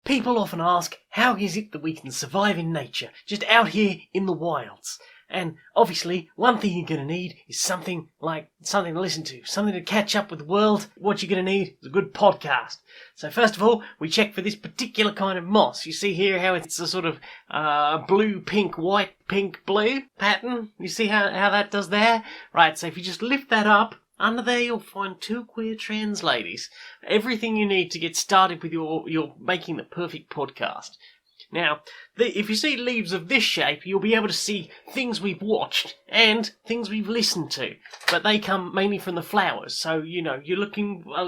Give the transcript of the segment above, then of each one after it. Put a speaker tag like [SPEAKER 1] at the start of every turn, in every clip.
[SPEAKER 1] People often ask, how is it that we can survive in nature, just out here in the wilds? And obviously, one thing you're going to need is something to listen to, something to catch up with the world. What you're going to need is a good podcast. So first of all, we check for this particular kind of moss. You see here how it's a sort of blue, pink, white, pink, blue pattern? You see how that does there? Right, so if you just lift that up, under there you'll find two queer trans ladies. Everything you need to get started with your making the perfect podcast. Now, if you see leaves of this shape, you'll be able to see things we've watched and things we've listened to. But they come mainly from the flowers, so, you're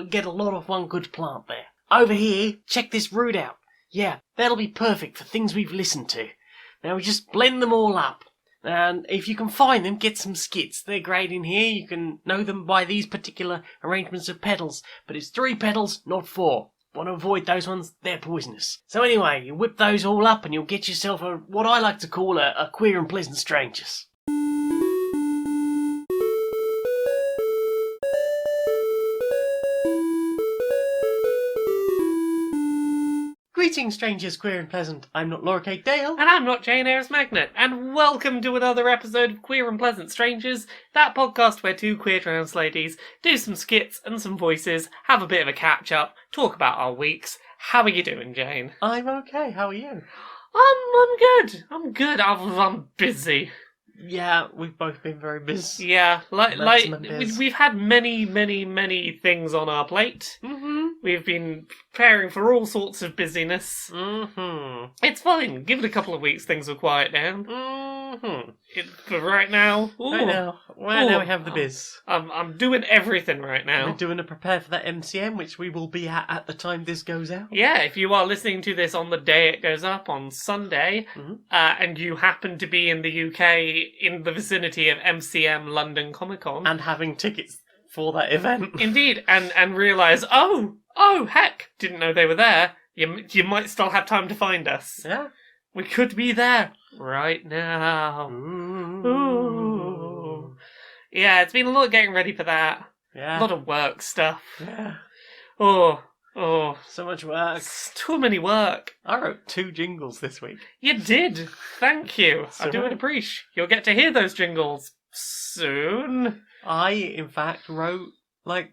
[SPEAKER 1] get a lot of one good plant there. Over here, check this root out. Yeah, that'll be perfect for things we've listened to. Now we just blend them all up. And if you can find them, get some skits. They're great in here. You can know them by these particular arrangements of petals. But it's 3 petals, not 4. Want to avoid those ones, they're poisonous. So anyway, you whip those all up and you'll get yourself what I like to call a queer and pleasant strangers. Greetings, strangers, queer and pleasant. I'm not Laura Kate Dale.
[SPEAKER 2] And I'm not Jane Eyres Magnet. And welcome to another episode of Queer and Pleasant Strangers, that podcast where 2 queer trans ladies do some skits and some voices, have a bit of a catch-up, talk about our weeks. How are you doing, Jane?
[SPEAKER 1] I'm okay, how are you?
[SPEAKER 2] I'm good. I'm busy.
[SPEAKER 1] Yeah, we've both been very busy.
[SPEAKER 2] Yeah, we've had many things on our plate. Mm-hmm. We've been preparing for all sorts of busyness.
[SPEAKER 1] Mm-hmm.
[SPEAKER 2] It's fine. Give it a couple of weeks, things will quiet down.
[SPEAKER 1] Mm-hmm.
[SPEAKER 2] But right now...
[SPEAKER 1] Right now we have the biz.
[SPEAKER 2] I'm doing everything right now.
[SPEAKER 1] We're doing a prepare for that MCM, which we will be at the time this goes out.
[SPEAKER 2] Yeah, if you are listening to this on the day it goes up, on Sunday, and you happen to be in the UK in the vicinity of MCM London Comic Con...
[SPEAKER 1] And having tickets for that event.
[SPEAKER 2] Indeed, and realise, oh, heck, didn't know they were there. You might still have time to find us.
[SPEAKER 1] Yeah.
[SPEAKER 2] We could be there right now.
[SPEAKER 1] Ooh.
[SPEAKER 2] Yeah, it's been a lot of getting ready for that.
[SPEAKER 1] Yeah.
[SPEAKER 2] A lot of work stuff.
[SPEAKER 1] Yeah.
[SPEAKER 2] Oh.
[SPEAKER 1] So much work.
[SPEAKER 2] It's too many work.
[SPEAKER 1] I wrote 2 jingles this week.
[SPEAKER 2] You did. Thank you.
[SPEAKER 1] So
[SPEAKER 2] I do appreciate. You'll get to hear those jingles soon.
[SPEAKER 1] I, in fact, wrote...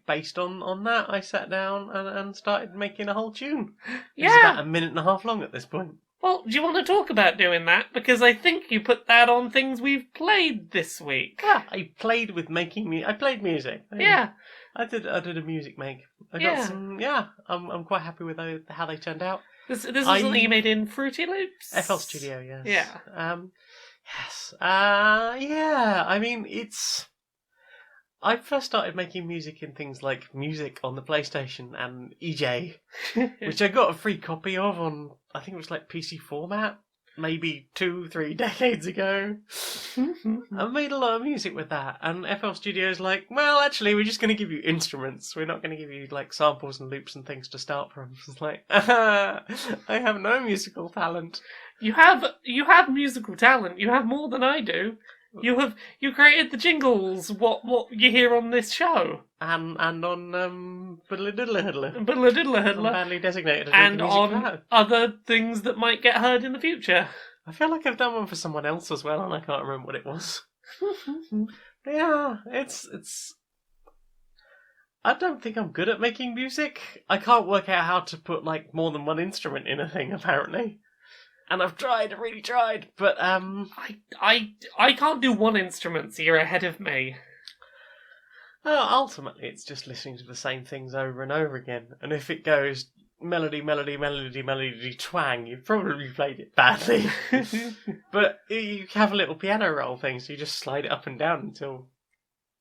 [SPEAKER 1] based on that, I sat down and started making a whole tune.
[SPEAKER 2] Yeah.
[SPEAKER 1] It's about 1.5 minutes long at this point.
[SPEAKER 2] Well, do you want to talk about doing that? Because I think you put that on things we've played this week.
[SPEAKER 1] Yeah, I played with making music. I played music.
[SPEAKER 2] Yeah.
[SPEAKER 1] I did a music make. I got some... Yeah, I'm quite happy with how they turned out.
[SPEAKER 2] This is something you made in Fruity Loops?
[SPEAKER 1] FL Studio, yes.
[SPEAKER 2] Yeah.
[SPEAKER 1] Yes. Yeah, I mean, it's... I first started making music in things like Music on the PlayStation and EJ, which I got a free copy of on, I think it was PC format, maybe 2-3 decades ago. I made a lot of music with that, and FL Studio's well, actually, we're just going to give you instruments. We're not going to give you Samples and loops and things to start from. It's I have no musical talent.
[SPEAKER 2] You have musical talent. You have more than I do. You created the jingles, what you hear on this show.
[SPEAKER 1] And on Biddly Diddly Hiddler.
[SPEAKER 2] Biddly Diddly Hiddler.
[SPEAKER 1] Badly designated.
[SPEAKER 2] And on other things that might get heard in the future.
[SPEAKER 1] I feel like I've done one for someone else as well, and I can't remember what it was. Yeah, it's... I don't think I'm good at making music. I can't work out how to put more than one instrument in a thing, apparently. And I've really tried, but
[SPEAKER 2] I can't do one instrument, so you're ahead of me.
[SPEAKER 1] Ultimately, it's just listening to the same things over and over again. And if it goes melody, twang, you've probably played it badly. But you have a little piano roll thing, so you just slide it up and down until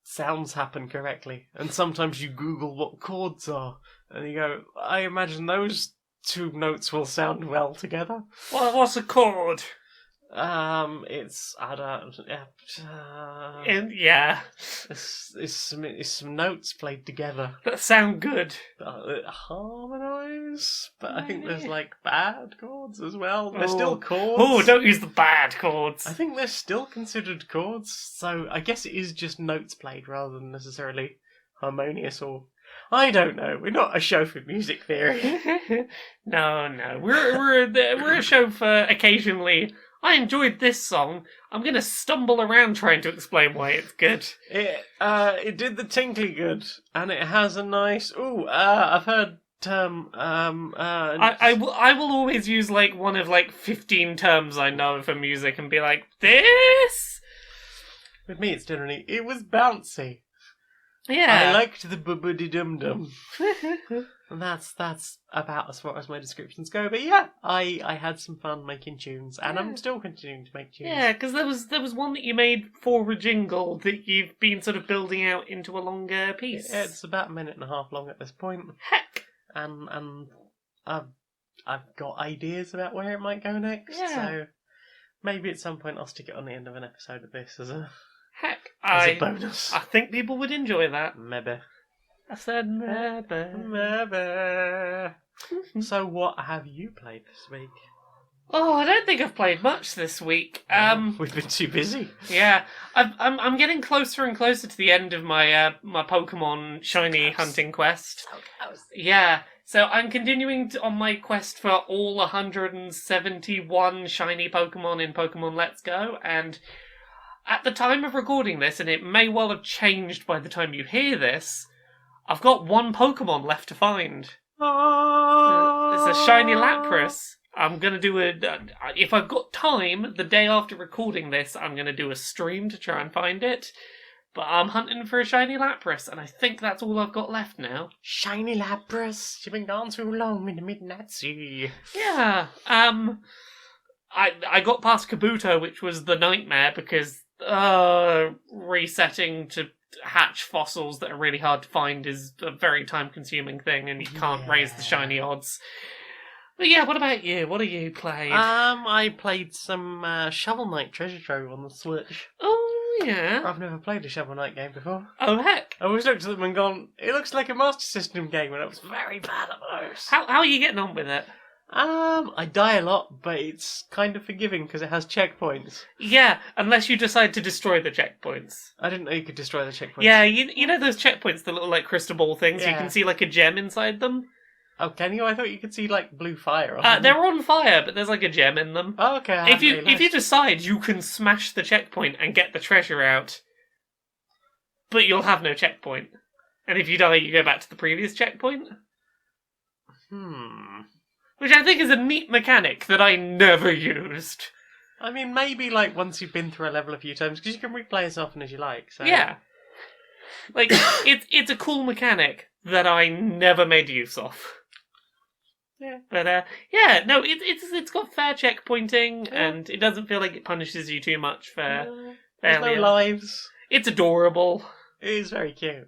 [SPEAKER 1] sounds happen correctly. And sometimes you Google what chords are, and you go, I imagine those 2 notes will sound well together.
[SPEAKER 2] What's a chord?
[SPEAKER 1] It's It's some notes played together
[SPEAKER 2] that sound good.
[SPEAKER 1] Harmonise, but I think there's bad chords as well. They're still chords.
[SPEAKER 2] Oh, don't use the bad chords.
[SPEAKER 1] I think they're still considered chords, so I guess it is just notes played rather than necessarily harmonious or. I don't know. We're not a show for music theory.
[SPEAKER 2] No. We're a show for occasionally. I enjoyed this song. I'm gonna stumble around trying to explain why it's good.
[SPEAKER 1] It did the tinkly good, and it has a nice. I've heard
[SPEAKER 2] I will always use like one of like 15 terms I know for music and be like, this.
[SPEAKER 1] With me, it's generally it was bouncy.
[SPEAKER 2] Yeah.
[SPEAKER 1] I liked the bubbly dum dum. And that's about as far as my descriptions go. But yeah, I had some fun making tunes, and I'm still continuing to make tunes.
[SPEAKER 2] Yeah, because there was one that you made for a jingle that you've been sort of building out into a longer piece.
[SPEAKER 1] It's about a minute and a half long at this point.
[SPEAKER 2] Heck.
[SPEAKER 1] And I've got ideas about where it might go next.
[SPEAKER 2] Yeah.
[SPEAKER 1] So maybe at some point I'll stick it on the end of an episode of this as a bonus.
[SPEAKER 2] I think people would enjoy that.
[SPEAKER 1] Maybe.
[SPEAKER 2] I said maybe.
[SPEAKER 1] So what have you played this week?
[SPEAKER 2] Oh, I don't think I've played much this week.
[SPEAKER 1] We've been too busy.
[SPEAKER 2] Yeah, I'm getting closer and closer to the end of my my Pokemon shiny hunting quest.
[SPEAKER 1] So close.
[SPEAKER 2] Yeah, so I'm continuing on my quest for all 171 shiny Pokemon in Pokemon Let's Go, and at the time of recording this, and it may well have changed by the time you hear this, I've got one Pokemon left to find. It's a shiny Lapras. I'm going to do if I've got time, the day after recording this, I'm going to do a stream to try and find it. But I'm hunting for a shiny Lapras, and I think that's all I've got left now.
[SPEAKER 1] Shiny Lapras, you've been gone too long in the Midnight Sea.
[SPEAKER 2] Yeah, I got past Kabuto, which was the nightmare, because resetting to hatch fossils that are really hard to find is a very time-consuming thing, and you can't raise the shiny odds. But yeah, what about you? What have you played?
[SPEAKER 1] I played some Shovel Knight Treasure Trove on the Switch.
[SPEAKER 2] Oh, yeah.
[SPEAKER 1] I've never played a Shovel Knight game before.
[SPEAKER 2] Oh, heck.
[SPEAKER 1] I always looked at them and gone, it looks like a Master System game, and I was very bad at those.
[SPEAKER 2] How are you getting on with it?
[SPEAKER 1] I die a lot, but it's kind of forgiving because it has checkpoints.
[SPEAKER 2] Yeah, unless you decide to destroy the checkpoints.
[SPEAKER 1] I didn't know you could destroy the checkpoints.
[SPEAKER 2] Yeah, you know those checkpoints, the little like crystal ball things, you
[SPEAKER 1] Yeah.
[SPEAKER 2] can see like a gem inside them?
[SPEAKER 1] Oh, can you? I thought you could see like blue fire. Or something.
[SPEAKER 2] They're on fire, but there's like a gem in them.
[SPEAKER 1] Oh, okay.
[SPEAKER 2] If you decide, you can smash the checkpoint and get the treasure out, but you'll have no checkpoint. And if you die, you go back to the previous checkpoint. Which I think is a neat mechanic that I never used.
[SPEAKER 1] I mean, maybe like once you've been through a level a few times, because you can replay as often as you like. So
[SPEAKER 2] Yeah. Like, it's a cool mechanic that I never made use of.
[SPEAKER 1] Yeah.
[SPEAKER 2] But, no, it's got fair checkpointing, and it doesn't feel like it punishes you too much for
[SPEAKER 1] There's no
[SPEAKER 2] failure.
[SPEAKER 1] lives.
[SPEAKER 2] It's adorable.
[SPEAKER 1] It is very cute.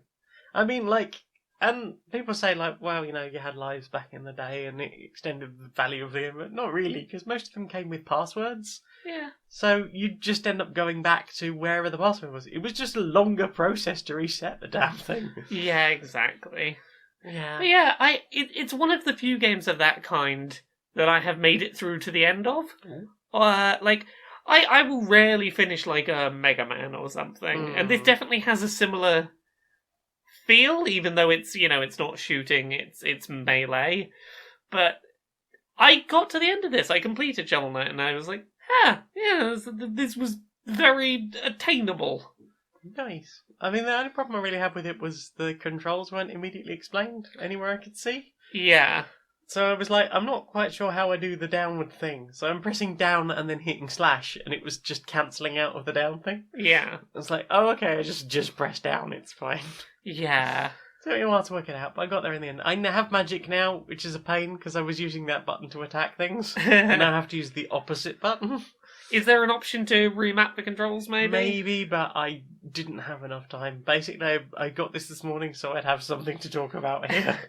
[SPEAKER 1] I mean, like, and people say, like, well, you know, you had lives back in the day and it extended the value of them, but not really, because most of them came with passwords.
[SPEAKER 2] Yeah.
[SPEAKER 1] So you'd just end up going back to wherever the password was. It was just a longer process to reset the damn thing.
[SPEAKER 2] Yeah, exactly.
[SPEAKER 1] Yeah.
[SPEAKER 2] But yeah, it's one of the few games of that kind that I have made it through to the end of. Like, I will rarely finish like a Mega Man or something, and this definitely has a similar feel, even though it's, you know, it's not shooting, it's melee. But I got to the end of this, I completed Shovel Knight, and I was like, this was very attainable.
[SPEAKER 1] Nice. I mean, the only problem I really had with it was the controls weren't immediately explained anywhere I could see.
[SPEAKER 2] Yeah.
[SPEAKER 1] So I was like, I'm not quite sure how I do the downward thing. So I'm pressing down and then hitting slash, and it was just cancelling out of the down thing.
[SPEAKER 2] Yeah.
[SPEAKER 1] I was like, oh, okay, I just press down, it's fine.
[SPEAKER 2] Yeah.
[SPEAKER 1] Took me a while to work it out, but I got there in the end. I have magic now, which is a pain, because I was using that button to attack things, and now I have to use the opposite button.
[SPEAKER 2] Is there an option to remap the controls, maybe?
[SPEAKER 1] Maybe, but I didn't have enough time. Basically, I got this morning so I'd have something to talk about here.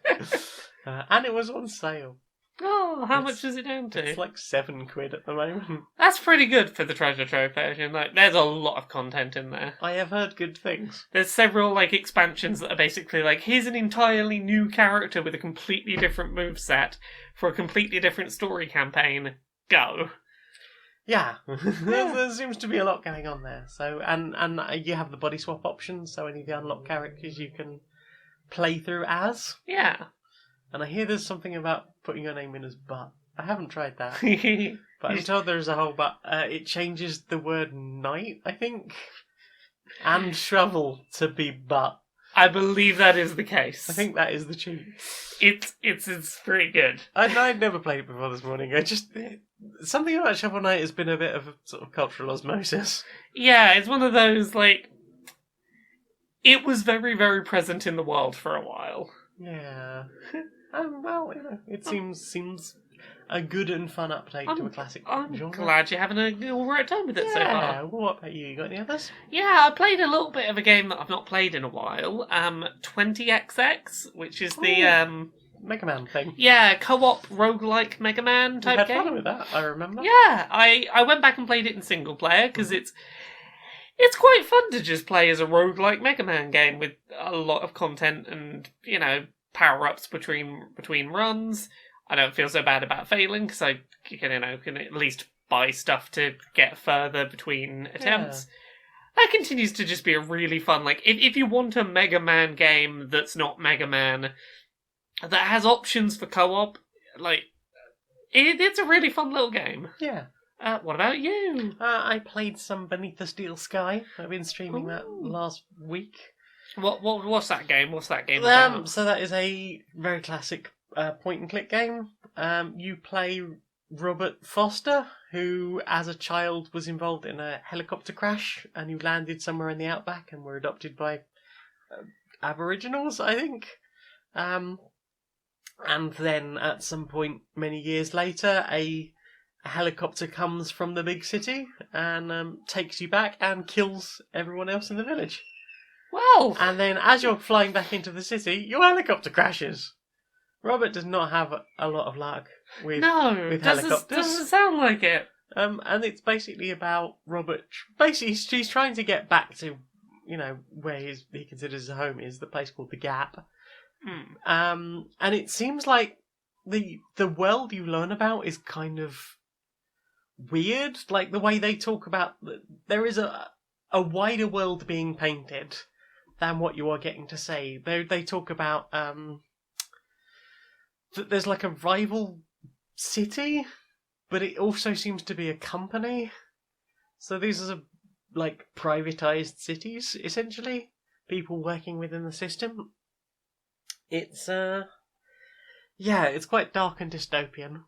[SPEAKER 1] And it was on sale.
[SPEAKER 2] Oh, how much is it down to?
[SPEAKER 1] It's like £7 at the moment.
[SPEAKER 2] That's pretty good for the Treasure Trove version. Like, there's a lot of content in there.
[SPEAKER 1] I have heard good things.
[SPEAKER 2] There's several like expansions that are basically like, here's an entirely new character with a completely different moveset for a completely different story campaign. Go.
[SPEAKER 1] Yeah, there seems to be a lot going on there. So, and you have the body swap options. So any of the unlocked characters you can play through as.
[SPEAKER 2] Yeah.
[SPEAKER 1] And I hear there's something about putting your name in as but. I haven't tried that.
[SPEAKER 2] I
[SPEAKER 1] But I'm told there's a whole but. It changes the word night, I think. And shovel to be but.
[SPEAKER 2] believe that is the case.
[SPEAKER 1] I think that is the cheat.
[SPEAKER 2] It's pretty good.
[SPEAKER 1] I'd never played it before this morning. Something about Shovel Knight has been a bit of a sort of cultural osmosis.
[SPEAKER 2] Yeah, it's one of those, like... It was very, very present in the world for a while.
[SPEAKER 1] Yeah. Well, it seems a good and fun update to a classic
[SPEAKER 2] I'm
[SPEAKER 1] genre.
[SPEAKER 2] glad you're having an alright time with it so far.
[SPEAKER 1] Yeah, what about you? You got any others?
[SPEAKER 2] Yeah, I played a little bit of a game that I've not played in a while. 20XX, which is the
[SPEAKER 1] Mega Man thing.
[SPEAKER 2] co-op roguelike Mega Man
[SPEAKER 1] You
[SPEAKER 2] type
[SPEAKER 1] had
[SPEAKER 2] game.
[SPEAKER 1] fun with that, I remember.
[SPEAKER 2] Yeah, I went back and played it in single player because it's quite fun to just play as a roguelike Mega Man game with a lot of content and, power ups between runs. I don't feel so bad about failing because I can at least buy stuff to get further between attempts. That continues to just be a really fun, like, if you want a Mega Man game that's not Mega Man, that has options for co-op, like, it's a really fun little game.
[SPEAKER 1] Yeah.
[SPEAKER 2] What about you?
[SPEAKER 1] I played some Beneath the Steel Sky. I've been streaming that last week.
[SPEAKER 2] What's that game? What's that game about?
[SPEAKER 1] So that is a very classic point and click game. You play Robert Foster, who as a child was involved in a helicopter crash and you landed somewhere in the outback and were adopted by Aboriginals, I think. And then at some point many years later, a helicopter comes from the big city and takes you back and kills everyone else in the village.
[SPEAKER 2] Well,
[SPEAKER 1] And then as you're flying back into the city, your helicopter crashes. Robert does not have a lot of luck with helicopters.
[SPEAKER 2] Doesn't sound like it.
[SPEAKER 1] And it's basically about Robert. Basically, he's trying to get back to, where he considers his home is, the place called the Gap. And it seems like the world you learn about is kind of weird. Like the way they talk about there is a wider world being painted than what you are getting to say. They talk about that there's like a rival city, but it also seems to be a company. So these are like privatized cities, essentially. People working within the system. It's it's quite dark and dystopian.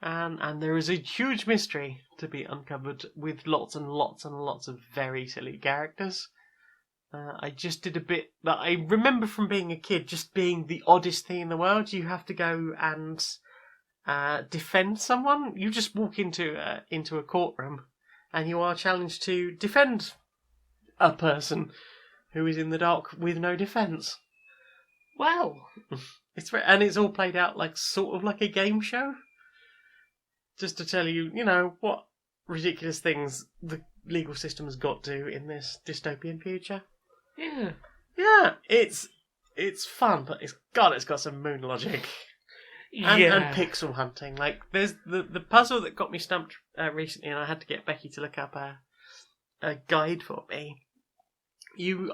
[SPEAKER 1] And there is a huge mystery to be uncovered with lots and lots and lots of very silly characters. I just did a bit that I remember from being a kid, just being the oddest thing in the world. You have to go and defend someone. You just walk into a courtroom, and you are challenged to defend a person who is in the dark with no defence.
[SPEAKER 2] Well,
[SPEAKER 1] it's all played out like sort of like a game show, just to tell you, what ridiculous things the legal system has got to in this dystopian future. Yeah, it's fun, but it's got some moon logic and pixel hunting. Like there's the puzzle that got me stumped recently, and I had to get Becky to look up a guide for me. You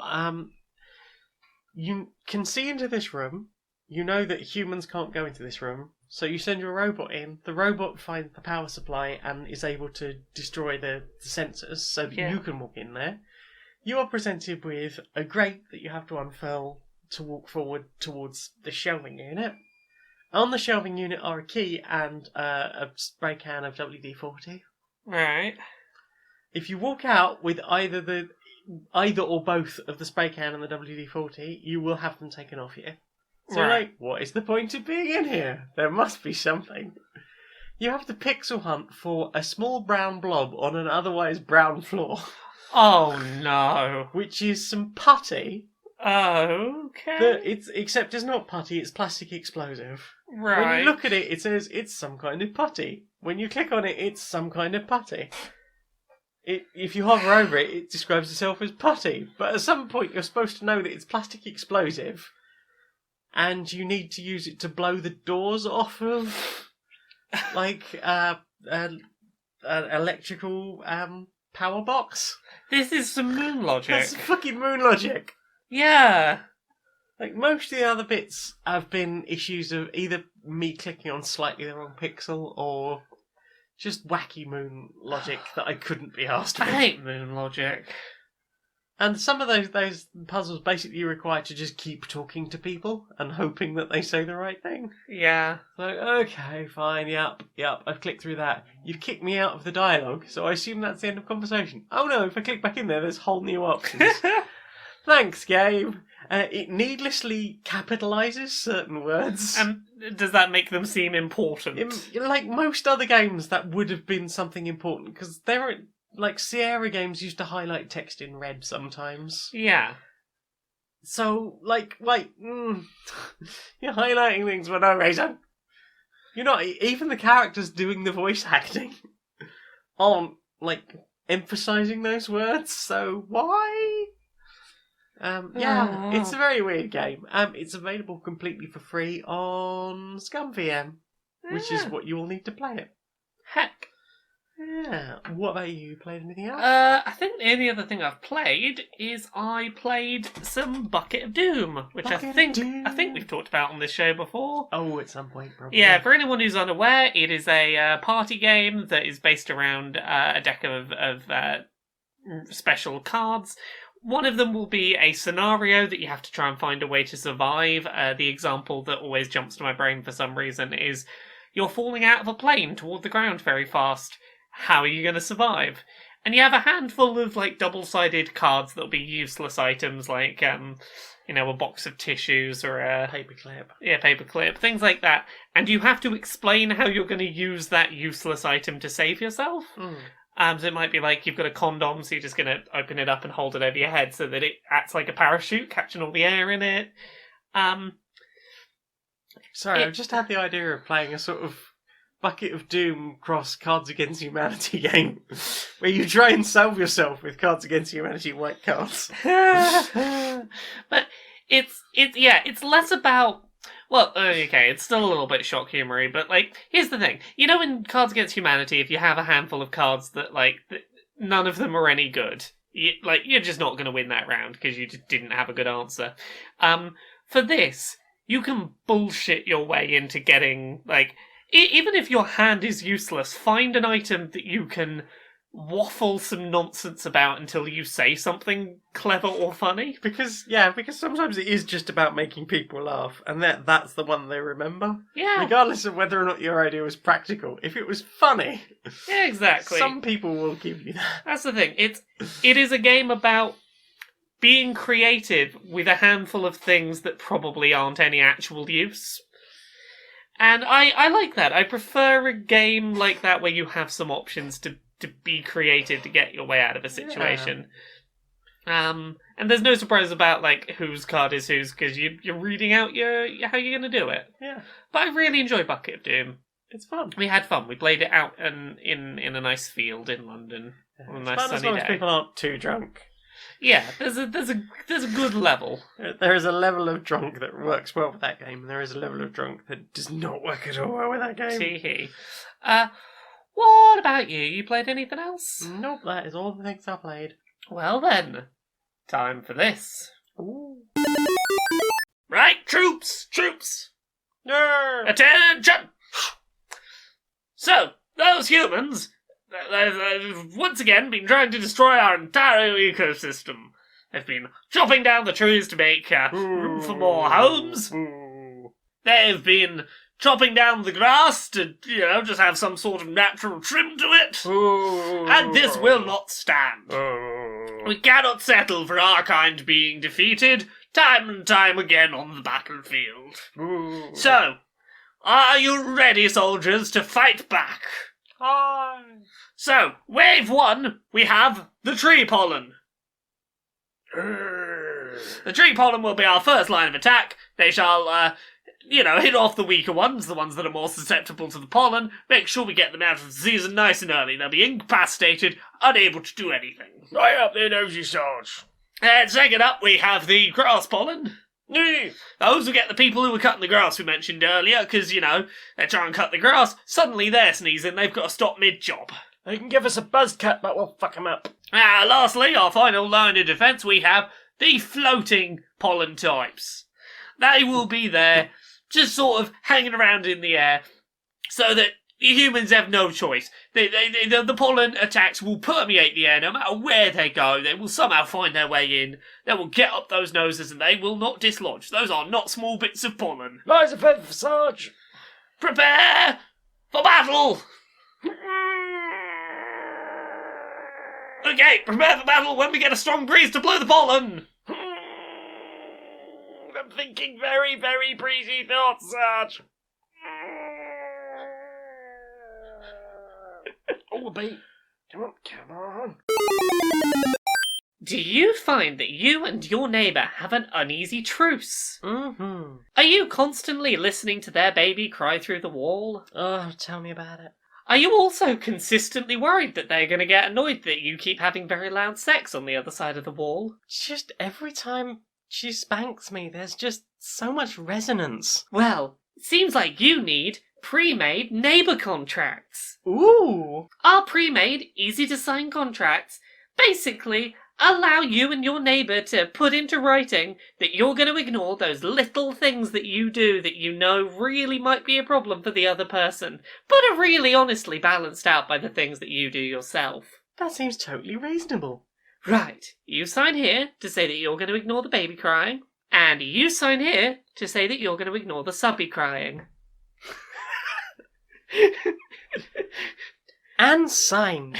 [SPEAKER 1] can see into this room. You know that humans can't go into this room, so you send your robot in. The robot finds the power supply and is able to destroy the sensors so that you can walk in there. You are presented with a grate that you have to unfurl to walk forward towards the shelving unit. On the shelving unit are a key and a spray can of WD-40.
[SPEAKER 2] Right.
[SPEAKER 1] If you walk out with either or both of the spray can and the WD-40, you will have them taken off you. So you're like, what is the point of being in here? There must be something. You have to pixel hunt for a small brown blob on an otherwise brown floor.
[SPEAKER 2] Oh no.
[SPEAKER 1] Which is some putty.
[SPEAKER 2] Okay.
[SPEAKER 1] Except it's not putty, it's plastic explosive.
[SPEAKER 2] Right.
[SPEAKER 1] When you look at it, it says it's some kind of putty. When you click on it, it's some kind of putty. If you hover over it, it describes itself as putty. But at some point, you're supposed to know that it's plastic explosive, and you need to use it to blow the doors off of, like, an electrical power box.
[SPEAKER 2] This is some moon logic.
[SPEAKER 1] That's fucking moon logic.
[SPEAKER 2] Yeah.
[SPEAKER 3] Like, most of the other bits have been issues of either me clicking on slightly the wrong pixel or just wacky moon logic that I couldn't be asked
[SPEAKER 2] I
[SPEAKER 3] with.
[SPEAKER 2] hate moon logic.
[SPEAKER 3] And some of those puzzles basically require to just keep talking to people and hoping that they say the right thing.
[SPEAKER 2] Yeah.
[SPEAKER 3] So, okay, fine, yep, I've clicked through that. You've kicked me out of the dialogue, so I assume that's the end of conversation. Oh no, if I click back in there, there's whole new options. Thanks, game. It needlessly capitalises certain words.
[SPEAKER 2] And does that make them seem important?
[SPEAKER 3] Like most other games, that would have been something important, because like, Sierra games used to highlight text in red sometimes.
[SPEAKER 2] Yeah.
[SPEAKER 3] So, like, you're highlighting things for no reason. You're not, even the characters doing the voice acting aren't, like, emphasising those words, so why? It's a very weird game. It's available completely for free on ScumVM, which is what you will need to play it.
[SPEAKER 2] Heck.
[SPEAKER 3] Yeah. What about you? You played anything else?
[SPEAKER 2] I think the only other thing I've played is I played some Bucket of Doom, which I think we've talked about on this show before.
[SPEAKER 3] Oh, at some point, probably.
[SPEAKER 2] Yeah, for anyone who's unaware, it is a party game that is based around a deck of special cards. One of them will be a scenario that you have to try and find a way to survive. The example that always jumps to my brain for some reason is you're falling out of a plane toward the ground very fast. How are you going to survive? And you have a handful of, like, double-sided cards that'll be useless items, like, a box of tissues or a...
[SPEAKER 3] Paperclip.
[SPEAKER 2] Yeah, paperclip, things like that. And you have to explain how you're going to use that useless item to save yourself. So it might be like you've got a condom, so you're just going to open it up and hold it over your head so that it acts like a parachute, catching all the air in it.
[SPEAKER 3] Sorry, I've just had the idea of playing a sort of Bucket of Doom cross Cards Against Humanity game, where you try and salve yourself with Cards Against Humanity white cards.
[SPEAKER 2] But it's less about... Well, okay, it's still a little bit shock humory, but, like, here's the thing. You know, in Cards Against Humanity, if you have a handful of cards that, like, none of them are any good, you're just not going to win that round because you just didn't have a good answer. For this, you can bullshit your way into getting, like... Even if your hand is useless, find an item that you can waffle some nonsense about until you say something clever or funny.
[SPEAKER 3] Because sometimes it is just about making people laugh, and that's the one they remember.
[SPEAKER 2] Yeah.
[SPEAKER 3] Regardless of whether or not your idea was practical. If it was funny,
[SPEAKER 2] yeah, exactly.
[SPEAKER 3] Some people will give you that.
[SPEAKER 2] That's the thing. It is a game about being creative with a handful of things that probably aren't any actual use. And I like that. I prefer a game like that where you have some options to be creative to get your way out of a situation. Yeah. And there's no surprise about, like, whose card is whose, because you're reading out how you're going to do it.
[SPEAKER 3] Yeah.
[SPEAKER 2] But I really enjoy Bucket of Doom.
[SPEAKER 3] It's fun.
[SPEAKER 2] We had fun. We played it out in a nice field in London on a nice
[SPEAKER 3] fun
[SPEAKER 2] sunny
[SPEAKER 3] as long
[SPEAKER 2] day.
[SPEAKER 3] as people aren't too drunk.
[SPEAKER 2] Yeah, there's a good level.
[SPEAKER 3] There is a level of drunk that works well with that game, and there is a level of drunk that does not work at all well with that game.
[SPEAKER 2] Tee-hee. What about you? You played anything else?
[SPEAKER 3] Nope, that is all the things I played.
[SPEAKER 2] Well then, time for this.
[SPEAKER 3] Ooh.
[SPEAKER 2] Right, troops!
[SPEAKER 3] Yeah.
[SPEAKER 2] Attention! So, those humans... They've once again been trying to destroy our entire ecosystem. They've been chopping down the trees to make room for more homes. They've been chopping down the grass to, just have some sort of natural trim to it. And this will not stand. We cannot settle for our kind being defeated time and time again on the battlefield. So, are you ready, soldiers, to fight back?
[SPEAKER 3] Hi.
[SPEAKER 2] So, wave 1, we have the tree pollen. The tree pollen will be our first line of attack. They shall, hit off the weaker ones, the ones that are more susceptible to the pollen. Make sure we get them out of the season nice and early. They'll be incapacitated, unable to do anything.
[SPEAKER 3] Right up there, nosy Sarge.
[SPEAKER 2] And second up, we have the grass pollen. Those will get the people who were cutting the grass we mentioned earlier, because, they try and cut the grass, suddenly they're sneezing, they've got to stop mid-job.
[SPEAKER 3] They can give us a buzz cut, but we'll fuck them up.
[SPEAKER 2] Lastly, our final line of defence, we have the floating pollen types. They will be there, just sort of hanging around in the air, so that humans have no choice. The pollen attacks will permeate the air no matter where they go. They will somehow find their way in. They will get up those noses and they will not dislodge. Those are not small bits of pollen.
[SPEAKER 1] Lies a bit for Sarge.
[SPEAKER 2] Prepare for battle! Okay, prepare for battle when we get a strong breeze to blow the pollen!
[SPEAKER 1] I'm thinking very, very breezy thoughts, Sarge. Oh, beat. Come on.
[SPEAKER 2] Do you find that you and your neighbour have an uneasy truce?
[SPEAKER 1] Mm-hmm.
[SPEAKER 2] Are you constantly listening to their baby cry through the wall?
[SPEAKER 1] Oh, tell me about it.
[SPEAKER 2] Are you also consistently worried that they're going to get annoyed that you keep having very loud sex on the other side of the wall?
[SPEAKER 1] Just every time she spanks me, there's just so much resonance.
[SPEAKER 2] Well, it seems like you need pre-made neighbour contracts.
[SPEAKER 1] Ooh!
[SPEAKER 2] Our pre-made, easy-to-sign contracts basically allow you and your neighbour to put into writing that you're going to ignore those little things that you do that you know really might be a problem for the other person, but are really honestly balanced out by the things that you do yourself.
[SPEAKER 1] That seems totally reasonable.
[SPEAKER 2] Right, you sign here to say that you're going to ignore the baby crying, and you sign here to say that you're going to ignore the subby crying.
[SPEAKER 1] And signed.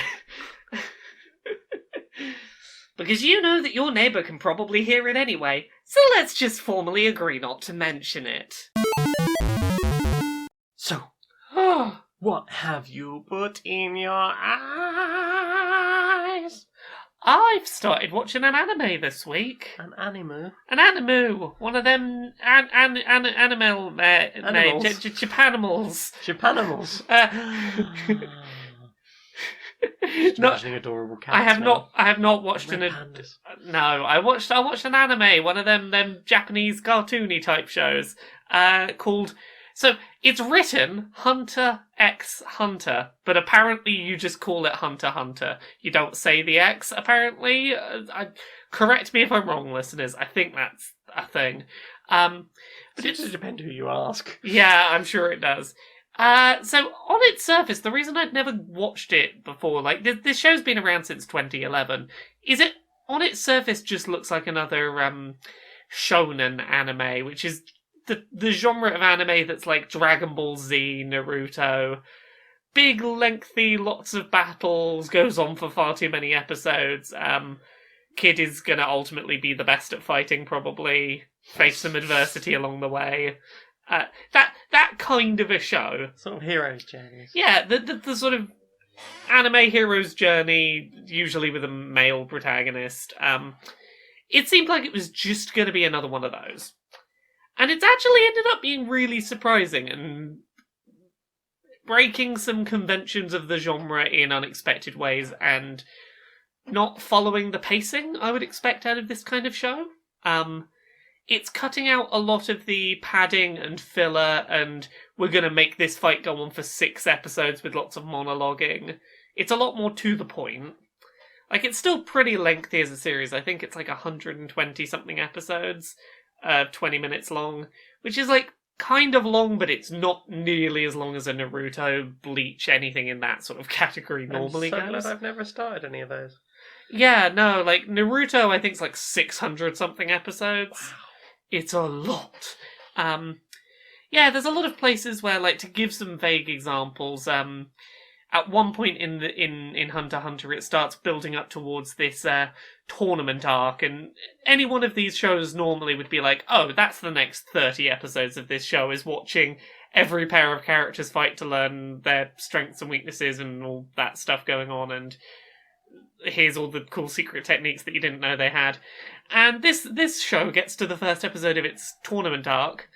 [SPEAKER 2] Because you know that your neighbour can probably hear it anyway, so let's just formally agree not to mention it.
[SPEAKER 1] So, what have you put in your eyes?
[SPEAKER 2] I've started watching an anime this week.
[SPEAKER 1] An anime?
[SPEAKER 2] An animu. One of them animal
[SPEAKER 1] Animals?
[SPEAKER 2] Japanimals.
[SPEAKER 1] Japanimals.
[SPEAKER 2] No,
[SPEAKER 1] Imagining adorable cats.
[SPEAKER 2] I have not watched
[SPEAKER 1] Red
[SPEAKER 2] an.
[SPEAKER 1] pandas.
[SPEAKER 2] No, I watched an anime, one of them Japanese cartoony type shows, called. So it's written Hunter x Hunter, but apparently you just call it Hunter Hunter. You don't say the X. Apparently, correct me if I'm wrong, listeners. I think that's a thing. But
[SPEAKER 1] It does depend who you ask.
[SPEAKER 2] yeah, I'm sure it does. So on its surface, the reason I'd never watched it before, like this show's been around since 2011, is it on its surface just looks like another shonen anime, which is the genre of anime that's like Dragon Ball Z, Naruto, big, lengthy, lots of battles, goes on for far too many episodes. Kid is gonna ultimately be the best at fighting, probably face some adversity along the way. That kind of a show.
[SPEAKER 1] Sort of hero's journeys.
[SPEAKER 2] Yeah, the sort of anime hero's journey, usually with a male protagonist. It seemed like it was just going to be another one of those. And it's actually ended up being really surprising and breaking some conventions of the genre in unexpected ways and not following the pacing I would expect out of this kind of show. It's cutting out a lot of the padding and filler and we're going to make this fight go on for 6 episodes with lots of monologuing. It's a lot more to the point. Like, it's still pretty lengthy as a series. I think it's like 120-something episodes, 20 minutes long, which is like kind of long, but it's not nearly as long as a Naruto, Bleach, anything in that sort of category normally
[SPEAKER 1] I'm so
[SPEAKER 2] goes.
[SPEAKER 1] glad I've never started any of those.
[SPEAKER 2] Yeah, no, like Naruto I think it's like 600-something episodes.
[SPEAKER 1] Wow.
[SPEAKER 2] It's a lot. Yeah, there's a lot of places where, like, to give some vague examples, at one point in Hunter x Hunter, it starts building up towards this tournament arc, and any one of these shows normally would be like, oh, that's the next 30 episodes of this show, is watching every pair of characters fight to learn their strengths and weaknesses and all that stuff going on, and here's all the cool secret techniques that you didn't know they had. And this show gets to the first episode of its tournament arc,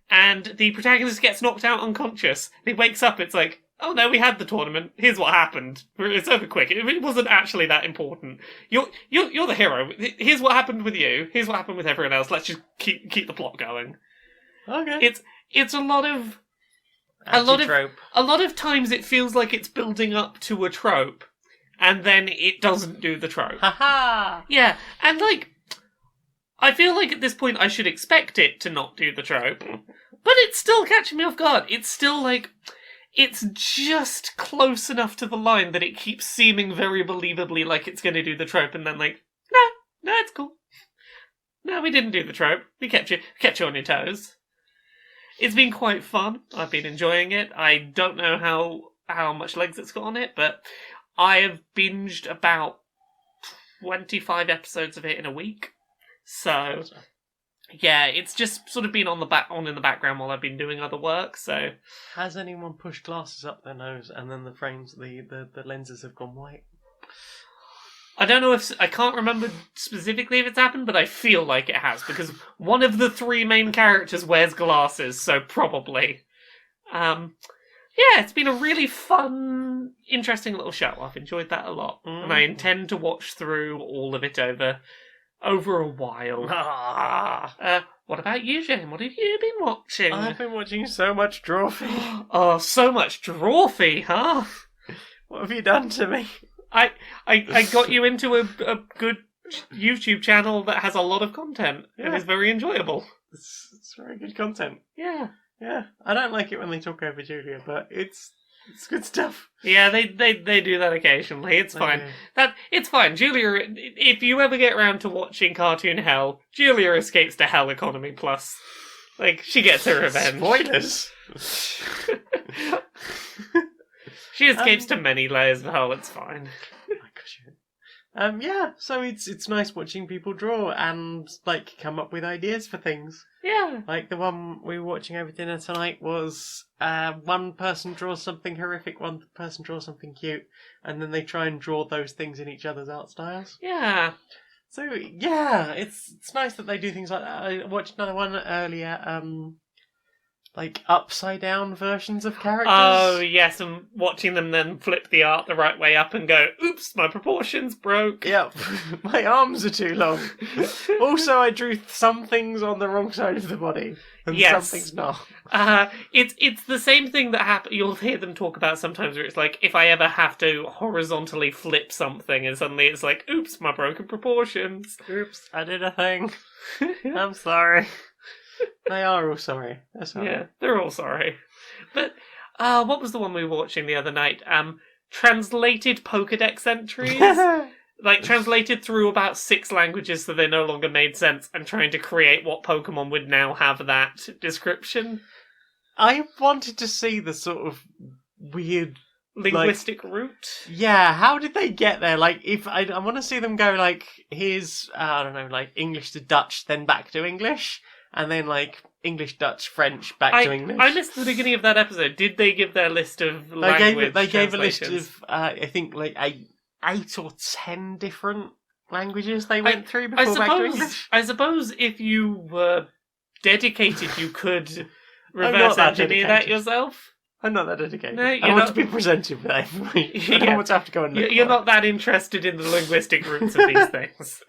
[SPEAKER 2] and the protagonist gets knocked out unconscious. He wakes up, it's like, oh no, we had the tournament. Here's what happened. It's over quick. It wasn't actually that important. You're the hero. Here's what happened with you. Here's what happened with everyone else. Let's just keep the plot going.
[SPEAKER 1] Okay.
[SPEAKER 2] It's a lot of
[SPEAKER 1] Anti-trope.
[SPEAKER 2] a lot of times it feels like it's building up to a trope, and then it doesn't do the trope.
[SPEAKER 1] Haha!
[SPEAKER 2] Yeah, and like, I feel like at this point I should expect it to not do the trope, but it's still catching me off guard. It's still like, it's just close enough to the line that it keeps seeming very believably like it's going to do the trope, and then like, no, it's cool. No, we didn't do the trope. We kept you on your toes. It's been quite fun. I've been enjoying it. I don't know how much legs it's got on it, but I have binged about 25 episodes of it in a week. So, yeah, it's just sort of been on in the background while I've been doing other work. So,
[SPEAKER 3] has anyone pushed glasses up their nose and then the frames, the lenses have gone white?
[SPEAKER 2] I don't know I can't remember specifically if it's happened, but I feel like it has, because one of the three main characters wears glasses, so probably. Yeah, it's been a really fun, interesting little show. I've enjoyed that a lot, and I intend to watch through all of it over a while. What about you, Jane? What have you been watching?
[SPEAKER 3] I've been watching so much Trove.
[SPEAKER 2] Oh, so much Drawfee, huh?
[SPEAKER 3] What have you done to me?
[SPEAKER 2] I got you into a good YouTube channel that has a lot of content.
[SPEAKER 3] Yeah.
[SPEAKER 2] It is very enjoyable.
[SPEAKER 3] It's very good content.
[SPEAKER 2] Yeah.
[SPEAKER 3] Yeah. I don't like it when they talk over Julia, but it's good stuff.
[SPEAKER 2] Yeah, they do that occasionally. It's fine.
[SPEAKER 3] Okay.
[SPEAKER 2] It's fine. Julia, if you ever get around to watching Cartoon Hell, Julia escapes to Hell Economy Plus. Like, she gets her revenge.
[SPEAKER 3] Spoilers.
[SPEAKER 2] She escapes to many layers of hell. It's fine.
[SPEAKER 3] Yeah, so it's nice watching people draw and like come up with ideas for things.
[SPEAKER 2] Yeah.
[SPEAKER 3] Like the one we were watching over dinner tonight was one person draws something horrific, one person draws something cute, and then they try and draw those things in each other's art styles.
[SPEAKER 2] Yeah.
[SPEAKER 3] So yeah, it's nice that they do things like that. I watched another one earlier, like upside down versions of characters.
[SPEAKER 2] Oh yes, and watching them then flip the art the right way up and go, oops, my proportions broke.
[SPEAKER 3] Yep, my arms are too long. Also, I drew some things on the wrong side of the body, and some things not.
[SPEAKER 2] It's the same thing that you'll hear them talk about sometimes, where it's like, if I ever have to horizontally flip something, and suddenly it's like, oops, my broken proportions.
[SPEAKER 3] Oops, I did a thing. I'm sorry. They are all sorry. They're sorry.
[SPEAKER 2] Yeah, they're all sorry. But what was the one we were watching the other night? Translated Pokédex entries. Like, translated through about 6 languages so they no longer made sense, and trying to create what Pokemon would now have that description.
[SPEAKER 3] I wanted to see the sort of weird
[SPEAKER 2] linguistic route.
[SPEAKER 3] Yeah, how did they get there? Like, if I want to see them go, like, here's, I don't know, like, English to Dutch, then back to English. And then, like, English, Dutch, French, back to English.
[SPEAKER 2] I missed the beginning of that episode. Did they give their list of language
[SPEAKER 3] They gave a list of, I think, like, 8 or 10 different languages they went through before back to English.
[SPEAKER 2] I suppose if you were dedicated, you could reverse engineer that yourself.
[SPEAKER 3] I'm not that dedicated.
[SPEAKER 2] No,
[SPEAKER 3] I want to be presented with that information. I don't want to have to go and look.
[SPEAKER 2] You're not that interested in the linguistic roots of these things.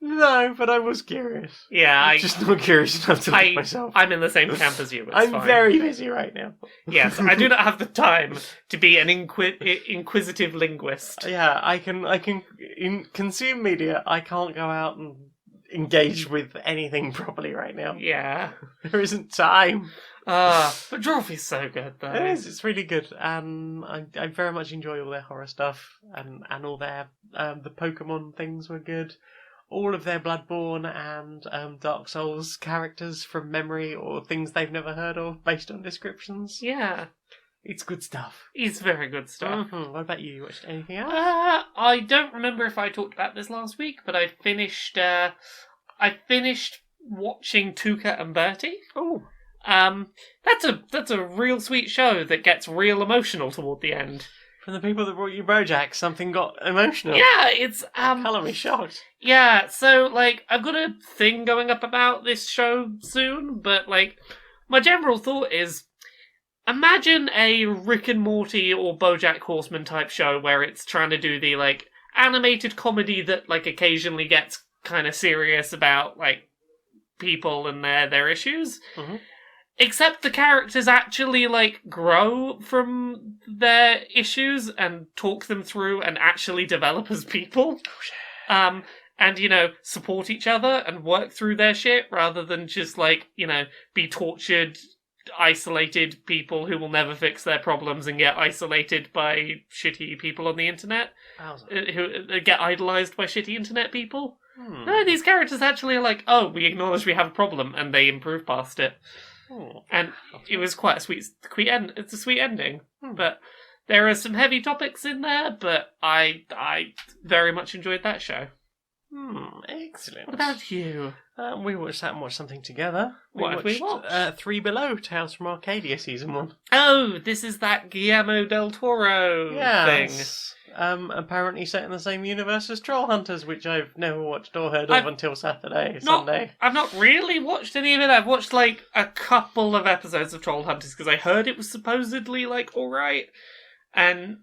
[SPEAKER 3] No, but I was curious.
[SPEAKER 2] Yeah,
[SPEAKER 3] I'm just not curious enough to look myself.
[SPEAKER 2] I'm in the same camp as you.
[SPEAKER 3] I'm
[SPEAKER 2] fine.
[SPEAKER 3] very busy right now.
[SPEAKER 2] Yes, I do not have the time to be an inquisitive linguist.
[SPEAKER 3] Yeah, I can consume media. I can't go out and engage with anything properly right now.
[SPEAKER 2] Yeah.
[SPEAKER 3] There isn't time.
[SPEAKER 2] But Drawfee's so good, though.
[SPEAKER 3] It is. It's really good. I very much enjoy all their horror stuff and all their the Pokemon things were good. All of their Bloodborne and Dark Souls characters from memory or things they've never heard of based on descriptions.
[SPEAKER 2] Yeah.
[SPEAKER 3] It's good stuff.
[SPEAKER 2] It's very good stuff.
[SPEAKER 3] Mm-hmm. What about you? You watched anything else?
[SPEAKER 2] I don't remember if I talked about this last week, but I finished watching Tuca and Bertie.
[SPEAKER 3] Oh.
[SPEAKER 2] That's a real sweet show that gets real emotional toward the end.
[SPEAKER 3] From the people that brought you BoJack, something got emotional.
[SPEAKER 2] Yeah, it's
[SPEAKER 3] Colour me shocked.
[SPEAKER 2] Yeah, so like I've got a thing going up about this show soon, but like my general thought is, imagine a Rick and Morty or BoJack Horseman type show where it's trying to do the like animated comedy that like occasionally gets kind of serious about like people and their issues. Mm-hmm. Except the characters actually, like, grow from their issues and talk them through and actually develop as people. And and, support each other and work through their shit rather than just, be tortured, isolated people who will never fix their problems and get isolated by shitty people on the internet, who get idolized by shitty internet people. No, these characters actually are like, oh, we acknowledge we have a problem, and they improve past it. And it was quite a sweet end. It's a sweet ending, but there are some heavy topics in there, but I very much enjoyed that show.
[SPEAKER 3] Excellent.
[SPEAKER 2] What about you?
[SPEAKER 3] We sat and watched something together.
[SPEAKER 2] What have we watched?
[SPEAKER 3] 3 Below, Tales from Arcadia Season 1.
[SPEAKER 2] Oh, this is that Guillermo del Toro thing.
[SPEAKER 3] Apparently set in the same universe as Troll Hunters, which I've never watched or heard of until Sunday.
[SPEAKER 2] I've not really watched any of it. I've watched a couple of episodes of Troll Hunters because I heard it was supposedly alright, and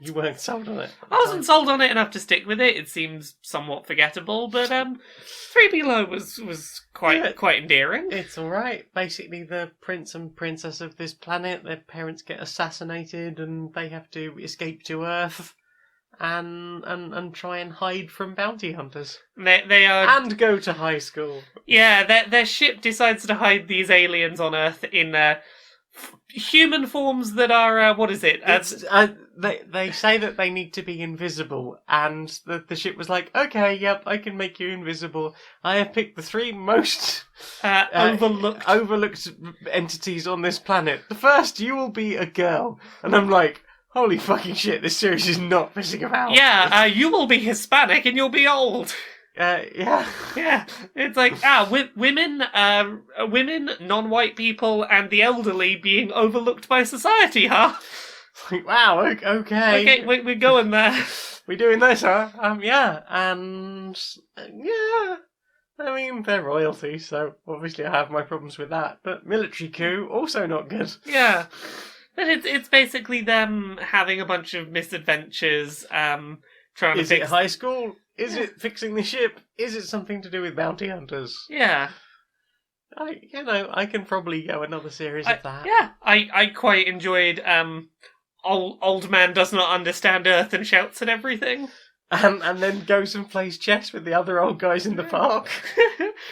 [SPEAKER 3] you weren't sold on it.
[SPEAKER 2] I wasn't sold on it enough to stick with it. It seems somewhat forgettable, but 3 Below was quite endearing.
[SPEAKER 3] It's alright. Basically, the prince and princess of this planet, their parents get assassinated and they have to escape to Earth and try and hide from bounty hunters.
[SPEAKER 2] They are...
[SPEAKER 3] And go to high school.
[SPEAKER 2] Yeah, their ship decides to hide these aliens on Earth in human forms that are, what is it?
[SPEAKER 3] They say that they need to be invisible, and the ship was like, okay, yep, I can make you invisible. I have picked the 3 most overlooked entities on this planet. The first, you will be a girl. And I'm like, holy fucking shit, this series is not messing about.
[SPEAKER 2] Yeah, you will be Hispanic and you'll be old.
[SPEAKER 3] Yeah.
[SPEAKER 2] Yeah, it's like, women, non-white people, and the elderly being overlooked by society, huh?
[SPEAKER 3] Like, wow, okay.
[SPEAKER 2] Okay, we're going there.
[SPEAKER 3] We're doing this, huh? Yeah, and, yeah, I mean, they're royalty, so obviously I have my problems with that, but military coup, also not good.
[SPEAKER 2] Yeah, but it's basically them having a bunch of misadventures, trying to
[SPEAKER 3] fix... Is it high school? Is it fixing the ship? Is it something to do with bounty hunters?
[SPEAKER 2] Yeah.
[SPEAKER 3] I can probably go another series of that.
[SPEAKER 2] Yeah, I quite enjoyed old man does not understand Earth and shouts at everything.
[SPEAKER 3] And then goes and plays chess with the other old guys in the park.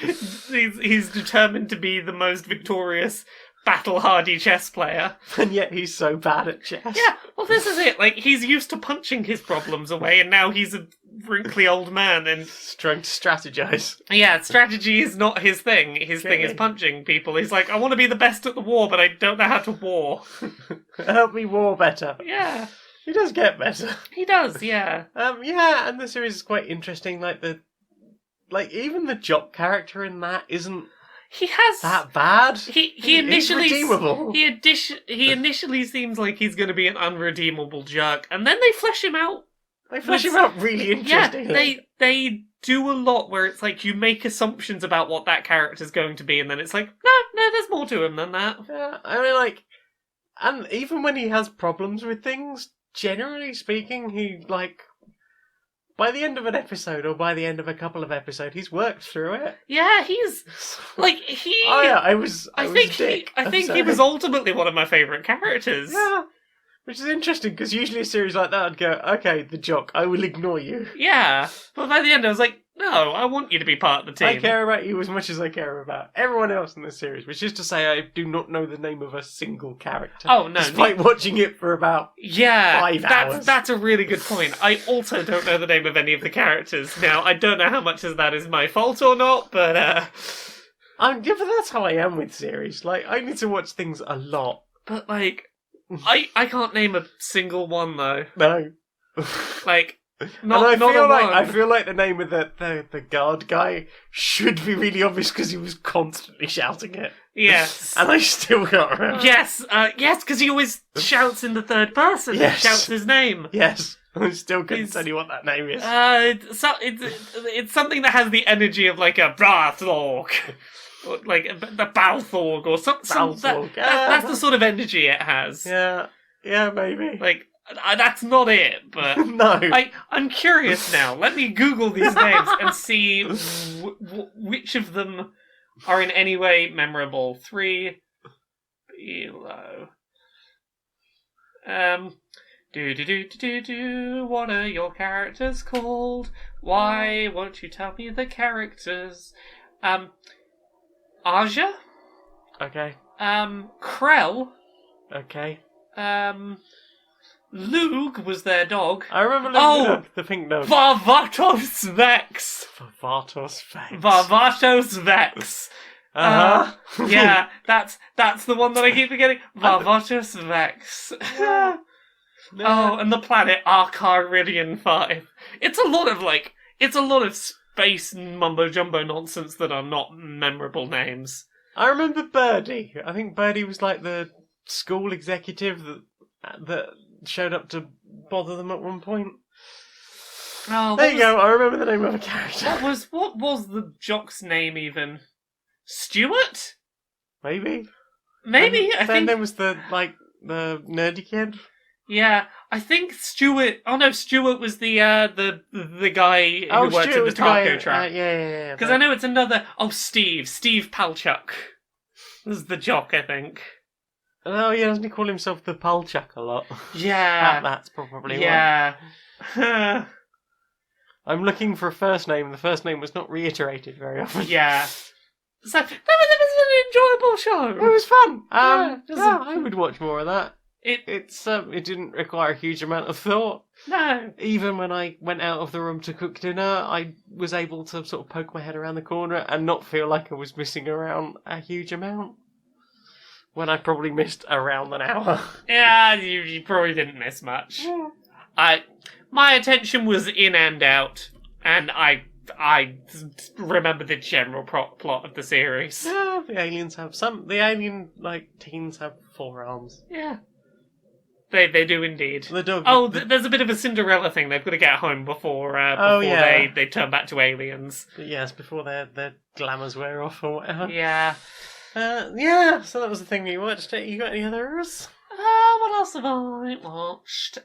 [SPEAKER 2] he's determined to be the most victorious, battle-hardy chess player.
[SPEAKER 3] And yet he's so bad at chess.
[SPEAKER 2] Yeah, well this is it. He's used to punching his problems away, and now he's a wrinkly old man and
[SPEAKER 3] trying to strategize.
[SPEAKER 2] Yeah, strategy is not his thing. His thing is punching people. He's like, I want to be the best at the war, but I don't know how to war.
[SPEAKER 3] Help me war better.
[SPEAKER 2] Yeah.
[SPEAKER 3] He does get better.
[SPEAKER 2] He does, yeah.
[SPEAKER 3] Yeah, and the series is quite interesting. Even the jock character in that isn't that bad.
[SPEAKER 2] He initially
[SPEAKER 3] he's redeemable.
[SPEAKER 2] He initially seems like he's going to be an unredeemable jerk, and then they flesh him out.
[SPEAKER 3] They flesh him out really interestingly.
[SPEAKER 2] Yeah, they do a lot where it's like you make assumptions about what that character's going to be, and then it's like, no, there's more to him than that.
[SPEAKER 3] Yeah, I mean, and even when he has problems with things, generally speaking, he, by the end of an episode, or by the end of a couple of episodes, he's worked through it.
[SPEAKER 2] Yeah, he's,
[SPEAKER 3] Oh yeah, I think
[SPEAKER 2] he was ultimately one of my favourite characters.
[SPEAKER 3] Yeah. Which is interesting, because usually a series like that, I'd go, okay, the jock, I will ignore you.
[SPEAKER 2] Yeah, but by the end I was like, no, I want you to be part of the team.
[SPEAKER 3] I care about you as much as I care about everyone else in this series, which is to say I do not know the name of a single character.
[SPEAKER 2] Oh, no.
[SPEAKER 3] Despite watching it for about 5 hours.
[SPEAKER 2] That's a really good point. I also don't know the name of any of the characters. Now, I don't know how much of that is my fault or not, but...
[SPEAKER 3] yeah, but that's how I am with series. I need to watch things a lot.
[SPEAKER 2] But, I can't name a single one, though.
[SPEAKER 3] No.
[SPEAKER 2] Not a one.
[SPEAKER 3] I feel like the name of the guard guy should be really obvious because he was constantly shouting it.
[SPEAKER 2] Yes.
[SPEAKER 3] And I still can't remember.
[SPEAKER 2] Yes, because he always shouts in the third person.
[SPEAKER 3] Yes.
[SPEAKER 2] Shouts his name.
[SPEAKER 3] Yes. I still couldn't tell you what that name is.
[SPEAKER 2] It's something that has the energy of a Brathorg. The Balthorg or something. That's the sort of energy it has.
[SPEAKER 3] Yeah, maybe.
[SPEAKER 2] That's not it, but
[SPEAKER 3] no.
[SPEAKER 2] I'm curious now. Let me Google these names and see which of them are in any way memorable. 3 Below. Do. What are your characters called? Why won't you tell me the characters? Aja?
[SPEAKER 3] Okay.
[SPEAKER 2] Krell?
[SPEAKER 3] Okay.
[SPEAKER 2] Lug was their dog.
[SPEAKER 3] I remember the pink dog.
[SPEAKER 2] Varvatos Vex.
[SPEAKER 3] Varvatos Vex.
[SPEAKER 2] Varvatos Vex. Yeah, that's the one that I keep forgetting. Varvatos Vex. Oh, and the planet Arcadia 5. It's a lot of space mumbo jumbo nonsense that are not memorable names.
[SPEAKER 3] I remember Birdie. I think Birdie was like the school executive that showed up to bother them at one point.
[SPEAKER 2] Oh,
[SPEAKER 3] there you go. I remember the name of a character.
[SPEAKER 2] What was the jock's name even? Stuart?
[SPEAKER 3] Maybe.
[SPEAKER 2] I think
[SPEAKER 3] there was the nerdy kid.
[SPEAKER 2] Yeah, I think Stuart. Oh no, Stuart was the guy who worked at the taco truck.
[SPEAKER 3] Yeah.
[SPEAKER 2] Because I know it's another. Oh, Steve Palchuk. This is the jock, I think.
[SPEAKER 3] Oh yeah, doesn't he call himself the Palchuk a lot?
[SPEAKER 2] Yeah,
[SPEAKER 3] that's probably
[SPEAKER 2] yeah.
[SPEAKER 3] I'm looking for a first name. The first name was not reiterated very often.
[SPEAKER 2] Yeah. So that was an enjoyable show.
[SPEAKER 3] It was fun. I would watch more of that. It didn't require a huge amount of thought.
[SPEAKER 2] No.
[SPEAKER 3] Even when I went out of the room to cook dinner, I was able to sort of poke my head around the corner and not feel like I was missing around a huge amount. When I probably missed around an hour.
[SPEAKER 2] Yeah, you probably didn't miss much. Yeah. My attention was in and out, and I remember the general plot of the series.
[SPEAKER 3] Yeah, the aliens have the alien teens have forearms.
[SPEAKER 2] Yeah. They do indeed.
[SPEAKER 3] The dog.
[SPEAKER 2] Oh, there's a bit of a Cinderella thing. They've got to get home before they turn back to aliens.
[SPEAKER 3] Yes, before their glamours wear off or whatever.
[SPEAKER 2] Yeah.
[SPEAKER 3] Yeah. So that was the thing you watched. You got any others?
[SPEAKER 2] What else have I watched?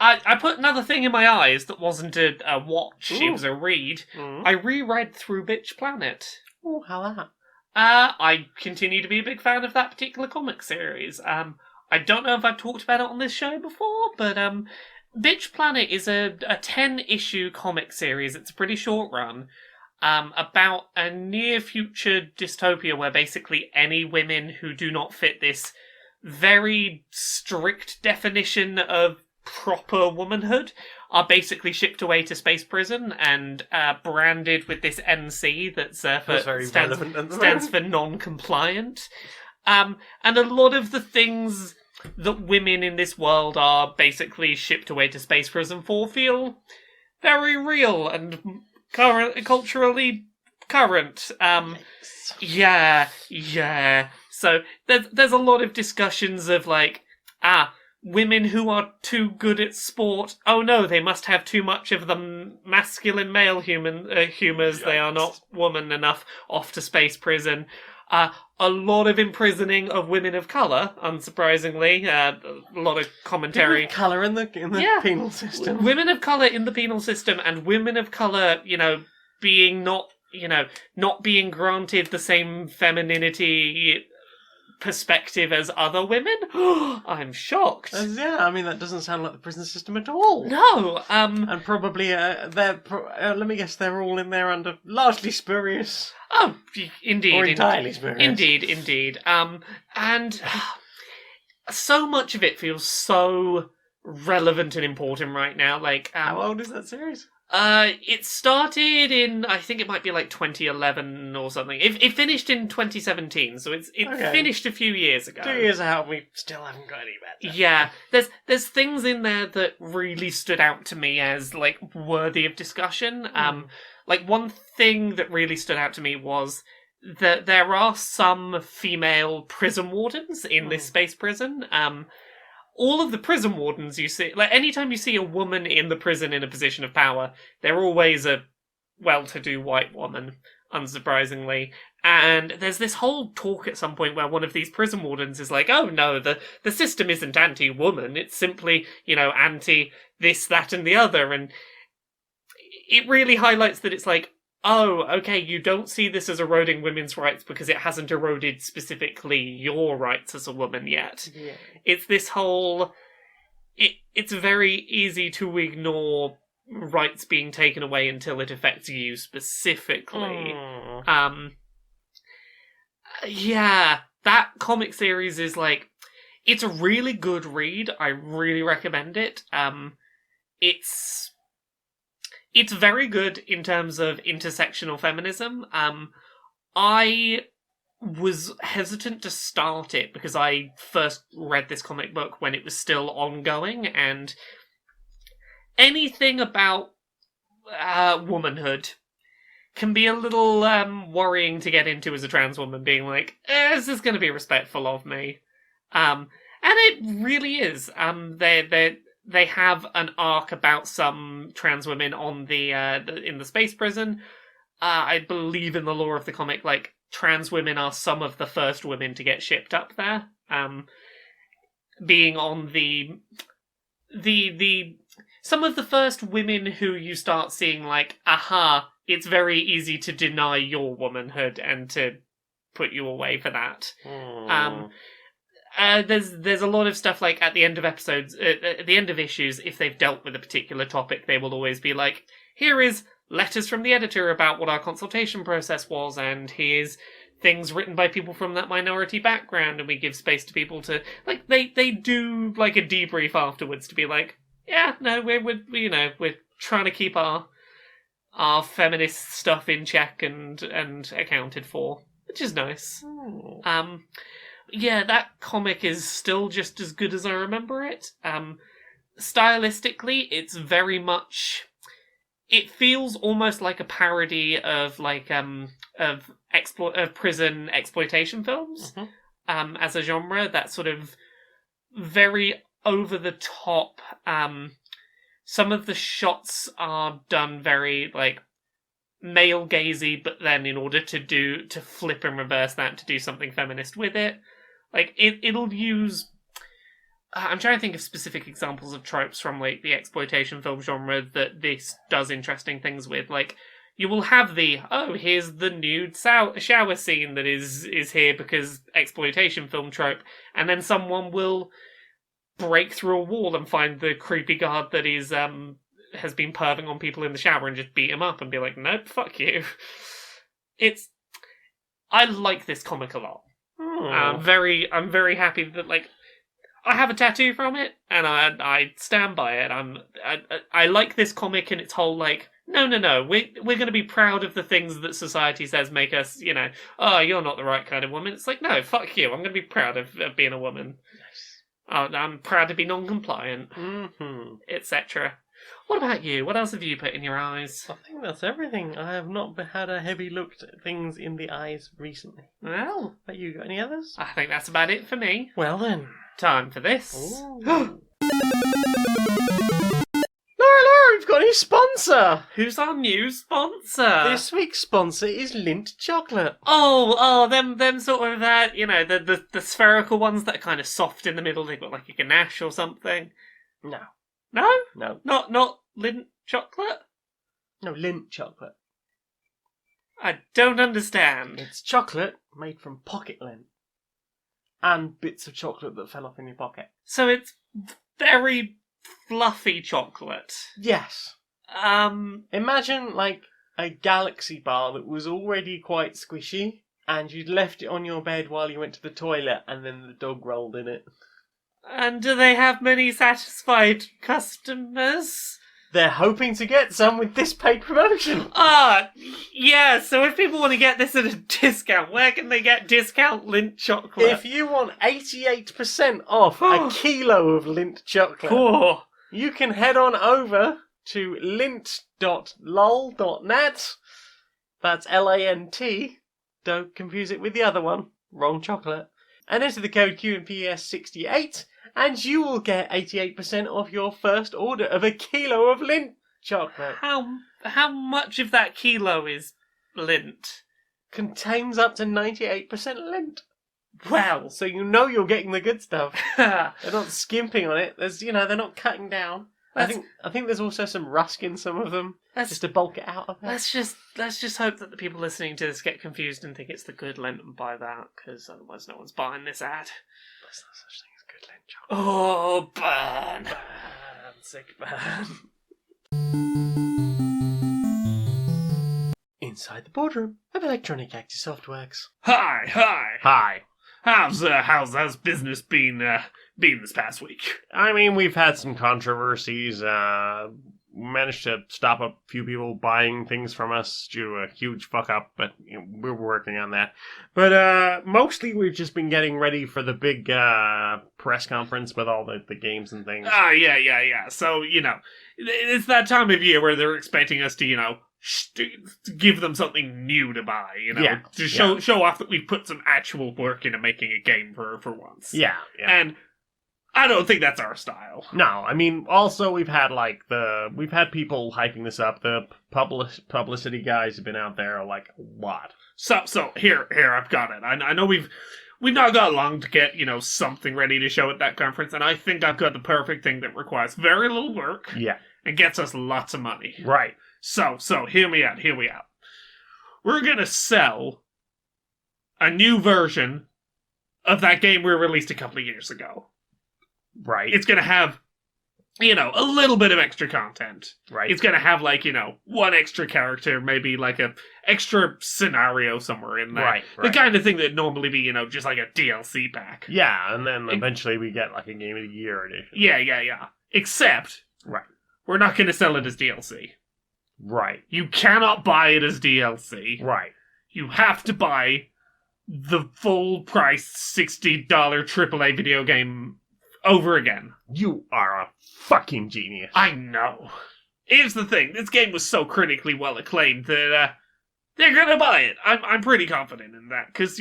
[SPEAKER 2] I put another thing in my eyes that wasn't a watch. Ooh. It was a read. Mm. I reread Through Bitch Planet.
[SPEAKER 3] Oh, how that?
[SPEAKER 2] I continue to be a big fan of that particular comic series. I don't know if I've talked about it on this show before, but Bitch Planet is a 10-issue comic series. It's a pretty short run. About a near-future dystopia where basically any women who do not fit this very strict definition of proper womanhood are basically shipped away to space prison and branded with this NC that stands for non-compliant. And a lot of the things that women in this world are basically shipped away to space prison for feel very real and culturally current. Yeah. So there's a lot of discussions of women who are too good at sport. Oh no, they must have too much of the masculine male humours. They are not woman enough. Off to space prison. A lot of imprisoning of women of colour, unsurprisingly. A lot of commentary.
[SPEAKER 3] Colour in the penal system.
[SPEAKER 2] Women of colour in the penal system, and women of colour, being not being granted the same femininity perspective as other women. I'm shocked.
[SPEAKER 3] That doesn't sound like the prison system at all.
[SPEAKER 2] No.
[SPEAKER 3] And probably let me guess, they're all in there under largely spurious.
[SPEAKER 2] Oh, indeed.
[SPEAKER 3] Or entirely spurious.
[SPEAKER 2] Indeed. And so much of it feels so relevant and important right now.
[SPEAKER 3] How old is that series?
[SPEAKER 2] It started in, I think it might be 2011 or something. It finished in 2017, so it finished a few years ago.
[SPEAKER 3] 2 years out, we still haven't got any better.
[SPEAKER 2] Yeah, there's things in there that really stood out to me as worthy of discussion. One thing that really stood out to me was that there are some female prison wardens in this space prison. All of the prison wardens you see, anytime you see a woman in the prison in a position of power, they're always a well-to-do white woman, unsurprisingly. And there's this whole talk at some point where one of these prison wardens is like, oh no, the system isn't anti-woman, it's simply, anti this, that, and the other. And it really highlights that it's oh, okay, you don't see this as eroding women's rights because it hasn't eroded specifically your rights as a woman yet.
[SPEAKER 3] Yeah.
[SPEAKER 2] It's this whole... It's very easy to ignore rights being taken away until it affects you specifically. Yeah, that comic series is like... It's a really good read. I really recommend it. It's very good in terms of intersectional feminism. I was hesitant to start it because I first read this comic book when it was still ongoing, and anything about womanhood can be a little worrying to get into as a trans woman, being like, is this going to be respectful of me? And it really is. They have an arc about some trans women on in the space prison. I believe in the lore of the comic, like, trans women are some of the first women to get shipped up there. Being on the some of the first women who you start seeing like, aha, it's very easy to deny your womanhood and to put you away for that. There's a lot of stuff like at the end of episodes, at the end of issues, if they've dealt with a particular topic, they will always be like, here is letters from the editor about what our consultation process was, and here's things written by people from that minority background, and we give space to people to, like, they do like a debrief afterwards to be like, yeah, no, we're trying to keep our feminist stuff in check and accounted for, which is nice. Yeah, that comic is still just as good as I remember it. Stylistically, it's very much... It feels almost like a parody of like of prison exploitation films as a genre. That sort of very over the top. Some of the shots are done very like male gazy, but then in order to flip and reverse that to do something feminist with it, like it'll use. I'm trying to think of specific examples of tropes from like the exploitation film genre that this does interesting things with. Like, you will have here's the nude shower scene that is here because exploitation film trope, and then someone will break through a wall and find the creepy guard that is has been perving on people in the shower and just beat him up and be like, nope, fuck you. I like this comic a lot. I'm very happy that like. I have a tattoo from it, and I stand by it. I like this comic and its whole like, no, we're going to be proud of the things that society says make us, oh, you're not the right kind of woman. It's like, no, fuck you. I'm going to be proud of being a woman. Yes. I'm proud to be non-compliant, etc. What about you? What else have you put in your eyes?
[SPEAKER 3] I think that's everything. I have not had a heavy look at things in the eyes recently.
[SPEAKER 2] Well,
[SPEAKER 3] but you got any others?
[SPEAKER 2] I think that's about it for me.
[SPEAKER 3] Well then.
[SPEAKER 2] Time for this.
[SPEAKER 3] Laura, we've got a new sponsor!
[SPEAKER 2] Who's our new sponsor?
[SPEAKER 3] This week's sponsor is Lindt Chocolate.
[SPEAKER 2] Oh, them sort of the spherical ones that are kind of soft in the middle. They've got like a ganache or something.
[SPEAKER 3] No.
[SPEAKER 2] No? Not Lindt chocolate?
[SPEAKER 3] No, Lindt Chocolate.
[SPEAKER 2] I don't understand.
[SPEAKER 3] It's chocolate made from pocket lint. And bits of chocolate that fell off in your pocket.
[SPEAKER 2] So it's very fluffy chocolate.
[SPEAKER 3] Yes. Imagine like a galaxy bar that was already quite squishy, and you'd left it on your bed while you went to the toilet, and then the dog rolled in it.
[SPEAKER 2] And do they have many satisfied customers?
[SPEAKER 3] They're hoping to get some with this paid promotion.
[SPEAKER 2] Yeah, so if people want to get this at a discount, where can they get discount Lindt chocolate?
[SPEAKER 3] If you want 88% off a kilo of Lindt chocolate, you can head on over to lindt.lol.net. That's LANT. Don't confuse it with the other one. Wrong chocolate. And enter the code QMPS68, and you will get 88% off your first order of a kilo of Lindt chocolate.
[SPEAKER 2] How much of that kilo is Lindt?
[SPEAKER 3] Contains up to 98% Lindt.
[SPEAKER 2] Well,
[SPEAKER 3] so you're getting the good stuff. They're not skimping on it. There's, they're not cutting down. I think there's also some rusk in some of them. Just to bulk it out a bit.
[SPEAKER 2] Let's just hope that the people listening to this get confused and think it's the good Lent and buy that, because otherwise no one's buying this ad.
[SPEAKER 3] There's no such thing as good Lent chocolate.
[SPEAKER 2] Oh, burn!
[SPEAKER 3] Burn, sick burn. Inside the boardroom of Electronic Active Softworks.
[SPEAKER 2] Hi.
[SPEAKER 3] Hi.
[SPEAKER 2] How's business been this past week?
[SPEAKER 3] I mean, we've had some controversies. Managed to stop a few people buying things from us due to a huge fuck up, but we're working on that. But mostly we've just been getting ready for the big press conference with all the games and things.
[SPEAKER 2] Yeah. So, it's that time of year where they're expecting us to, to give them something new to buy, to show off that we've put some actual work into making a game for once.
[SPEAKER 3] Yeah.
[SPEAKER 2] And I don't think that's our style.
[SPEAKER 3] No, I mean, also we've had people hyping this up. The publicity guys have been out there a lot.
[SPEAKER 2] So here I've got it. I know we've not got long to get something ready to show at that conference, and I think I've got the perfect thing that requires very little work.
[SPEAKER 3] Yeah,
[SPEAKER 2] and gets us lots of money.
[SPEAKER 3] Right.
[SPEAKER 2] So hear me out. We're gonna sell a new version of that game we released a couple of years ago.
[SPEAKER 3] Right.
[SPEAKER 2] It's gonna have, a little bit of extra content.
[SPEAKER 3] Right.
[SPEAKER 2] It's gonna have one extra character, maybe a extra scenario somewhere in there.
[SPEAKER 3] Right.
[SPEAKER 2] The kind of thing that'd normally be, just like a DLC pack.
[SPEAKER 3] Yeah, and then eventually we get a Game of the Year edition.
[SPEAKER 2] Yeah. Except,
[SPEAKER 3] right,
[SPEAKER 2] we're not gonna sell it as DLC.
[SPEAKER 3] Right.
[SPEAKER 2] You cannot buy it as DLC.
[SPEAKER 3] Right.
[SPEAKER 2] You have to buy the full price $60 AAA video game over again.
[SPEAKER 3] You are a fucking genius.
[SPEAKER 2] I know. Here's the thing. This game was so critically well acclaimed that they're gonna buy it. I'm pretty confident in that, because,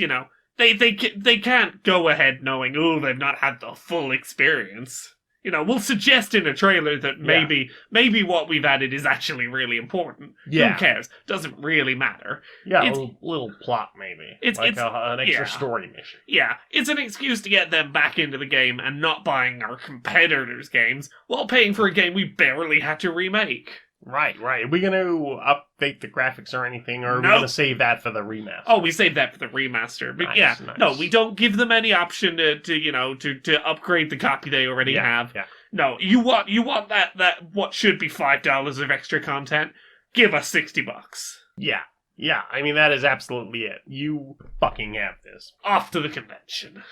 [SPEAKER 2] they can't go ahead knowing, they've not had the full experience. We'll suggest in a trailer that maybe what we've added is actually really important.
[SPEAKER 3] Yeah.
[SPEAKER 2] Who cares? Doesn't really matter.
[SPEAKER 3] Yeah, a little plot maybe.
[SPEAKER 2] It's
[SPEAKER 3] an extra story mission.
[SPEAKER 2] Yeah, it's an excuse to get them back into the game and not buying our competitors' games while paying for a game we barely had to remake.
[SPEAKER 3] Right. Are we going to update the graphics or anything, or are we going to save that for the remaster?
[SPEAKER 2] Oh, we saved that for the remaster. But
[SPEAKER 3] nice.
[SPEAKER 2] No, we don't give them any option to upgrade the copy they already have.
[SPEAKER 3] Yeah.
[SPEAKER 2] No, you want that what should be $5 of extra content? Give us $60.
[SPEAKER 3] Yeah. I mean, that is absolutely it. You fucking have this.
[SPEAKER 2] Off to the convention.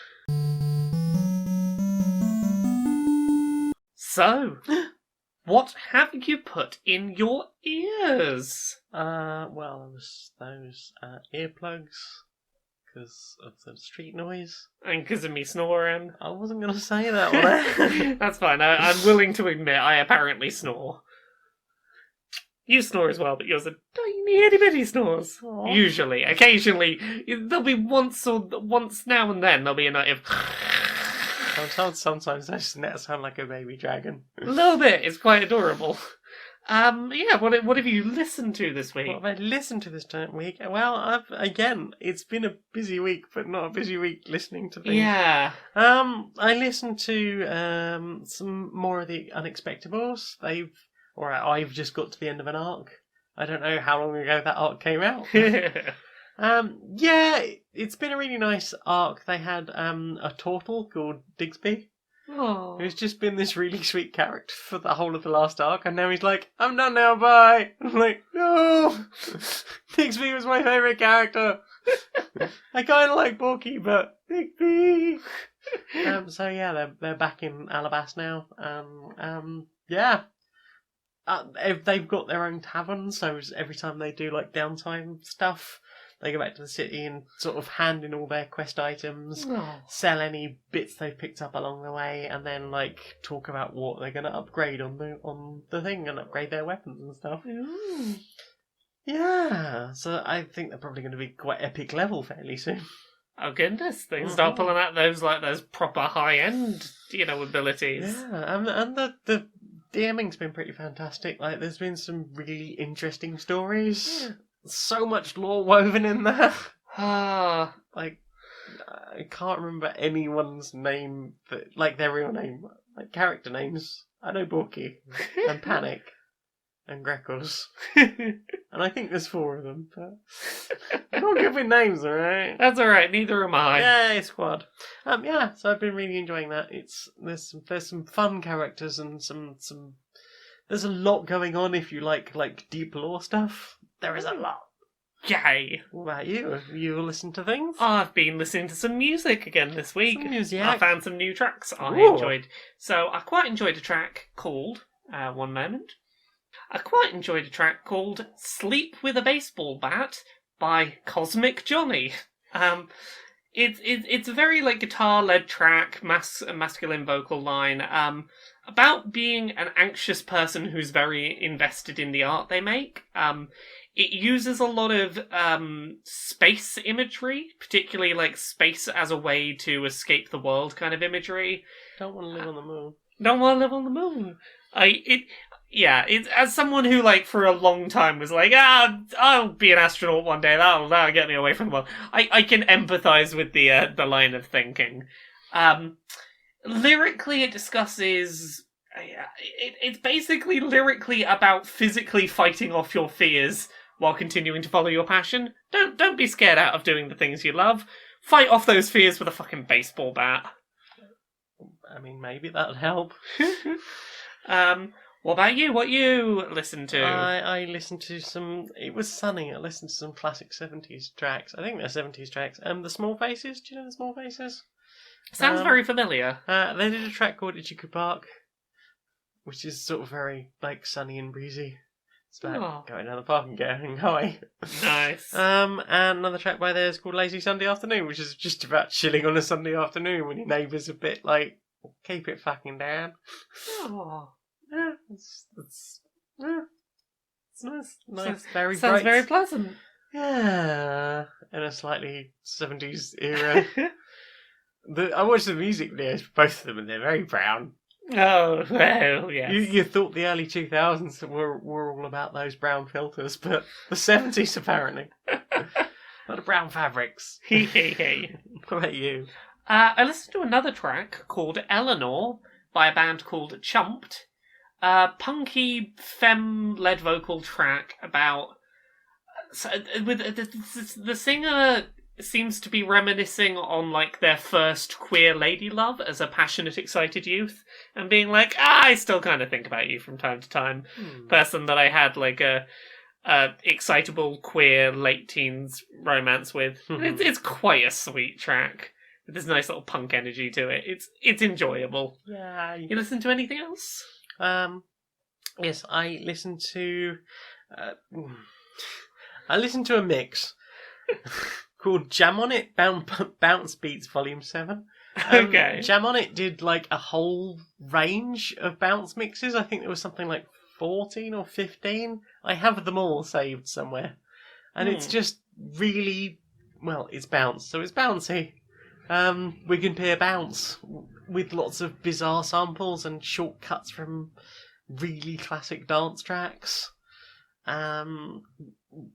[SPEAKER 2] So, what have you put in your ears?
[SPEAKER 3] Well, those earplugs, because of the street noise.
[SPEAKER 2] And because of me snoring.
[SPEAKER 3] I wasn't going to say that one.
[SPEAKER 2] That's fine. I'm willing to admit I apparently snore. You snore as well, but yours are tiny itty bitty snores.
[SPEAKER 3] Aww.
[SPEAKER 2] Usually. Occasionally, there'll be once now and then, there'll be a night of...
[SPEAKER 3] Sometimes I sound like a baby dragon.
[SPEAKER 2] A little bit. It's quite adorable. What have you listened to this week?
[SPEAKER 3] What have I listened to this week? Well, it's been a busy week, but not a busy week listening to things.
[SPEAKER 2] Yeah.
[SPEAKER 3] I listened to some more of the Unexpectables. I've just got to the end of an arc. I don't know how long ago that arc came out. It's been a really nice arc. They had a turtle called Digsby, who's just been this really sweet character for the whole of the last arc, and now he's like, I'm done now, bye. I'm like, no! Digsby was my favourite character. I kind of like Porky, but Digsby. They're back in Alabas now. They've got their own tavern, so every time they do downtime stuff, they go back to the city and sort of hand in all their quest items, sell any bits they've picked up along the way, and then talk about what they're going to upgrade on the thing and upgrade their weapons and stuff.
[SPEAKER 2] Ooh.
[SPEAKER 3] Yeah, so I think they're probably going to be quite epic level fairly soon.
[SPEAKER 2] Oh goodness, they can start pulling out those proper high end, abilities.
[SPEAKER 3] Yeah, and the DMing's been pretty fantastic. There's been some really interesting stories.
[SPEAKER 2] Yeah.
[SPEAKER 3] So much lore woven in there.
[SPEAKER 2] Ah,
[SPEAKER 3] I can't remember anyone's name, their real name, character names. I know Borky and Panic. and Greckles. And I think there's 4 of them, but I'm not good with names, alright?
[SPEAKER 2] That's alright, neither am I.
[SPEAKER 3] Yay, squad. Yeah, so I've been really enjoying that. There's some fun characters and some there's a lot going on if you like deep lore stuff. There is a lot.
[SPEAKER 2] Yay.
[SPEAKER 3] What about you? Have you listened to things?
[SPEAKER 2] I've been listening to some music again this week.
[SPEAKER 3] Some music.
[SPEAKER 2] I found some new tracks I
[SPEAKER 3] Ooh.
[SPEAKER 2] enjoyed. So I quite enjoyed a track called, one moment. I quite enjoyed a track called Sleep with a Baseball Bat by Cosmic Johnny. It's a very guitar-led track, masculine vocal line, about being an anxious person who's very invested in the art they make. It uses a lot of space imagery, particularly space as a way to escape the world kind of imagery.
[SPEAKER 3] Don't want to live on the moon.
[SPEAKER 2] Don't want to live on the moon. It's as someone who for a long time was I'll be an astronaut one day. That'll get me away from the world. I can empathise with the line of thinking. Lyrically, it discusses. It's basically lyrically about physically fighting off your fears while continuing to follow your passion. Don't be scared out of doing the things you love. Fight off those fears with a fucking baseball bat.
[SPEAKER 3] I mean, maybe that'd help.
[SPEAKER 2] What about you? What you listen to?
[SPEAKER 3] I listened to some. It was sunny. I listened to some classic 70s tracks. I think they're 70s tracks. The Small Faces. Do you know the Small Faces?
[SPEAKER 2] Sounds very familiar.
[SPEAKER 3] They did a track called Ichiku Park, which is sort of very sunny and breezy. It's about going down the park and getting high.
[SPEAKER 2] Nice.
[SPEAKER 3] And another track by theirs called Lazy Sunday Afternoon, which is just about chilling on a Sunday afternoon when your neighbour's a bit keep it fucking down.
[SPEAKER 2] Oh.
[SPEAKER 3] Yeah, it's nice. Very
[SPEAKER 2] Sounds
[SPEAKER 3] bright.
[SPEAKER 2] very pleasant.
[SPEAKER 3] Yeah, in a slightly 70s era. I watched the music videos for both of them, and they're very brown.
[SPEAKER 2] Oh, well, yes.
[SPEAKER 3] You thought the early 2000s were all about those brown filters, but the 70s apparently. Not the brown fabrics. What about you?
[SPEAKER 2] I listened to another track called Eleanor by a band called Chumped. Punky femme-led vocal track about with the singer seems to be reminiscing on their first queer lady love as a passionate, excited youth, and being I still kind of think about you from time to time. Person that I had a excitable queer late teens romance with. It's quite a sweet track. There's nice little punk energy to it. It's enjoyable.
[SPEAKER 3] Yeah.
[SPEAKER 2] You listen to anything else?
[SPEAKER 3] Yes, I listened to a mix called Jam On It Bounce Beats Volume 7.
[SPEAKER 2] Okay.
[SPEAKER 3] Jam On It did a whole range of bounce mixes. I think there was something 14 or 15. I have them all saved somewhere. And it's just really, it's bounce, so it's bouncy. We can pair bounce with lots of bizarre samples and shortcuts from really classic dance tracks.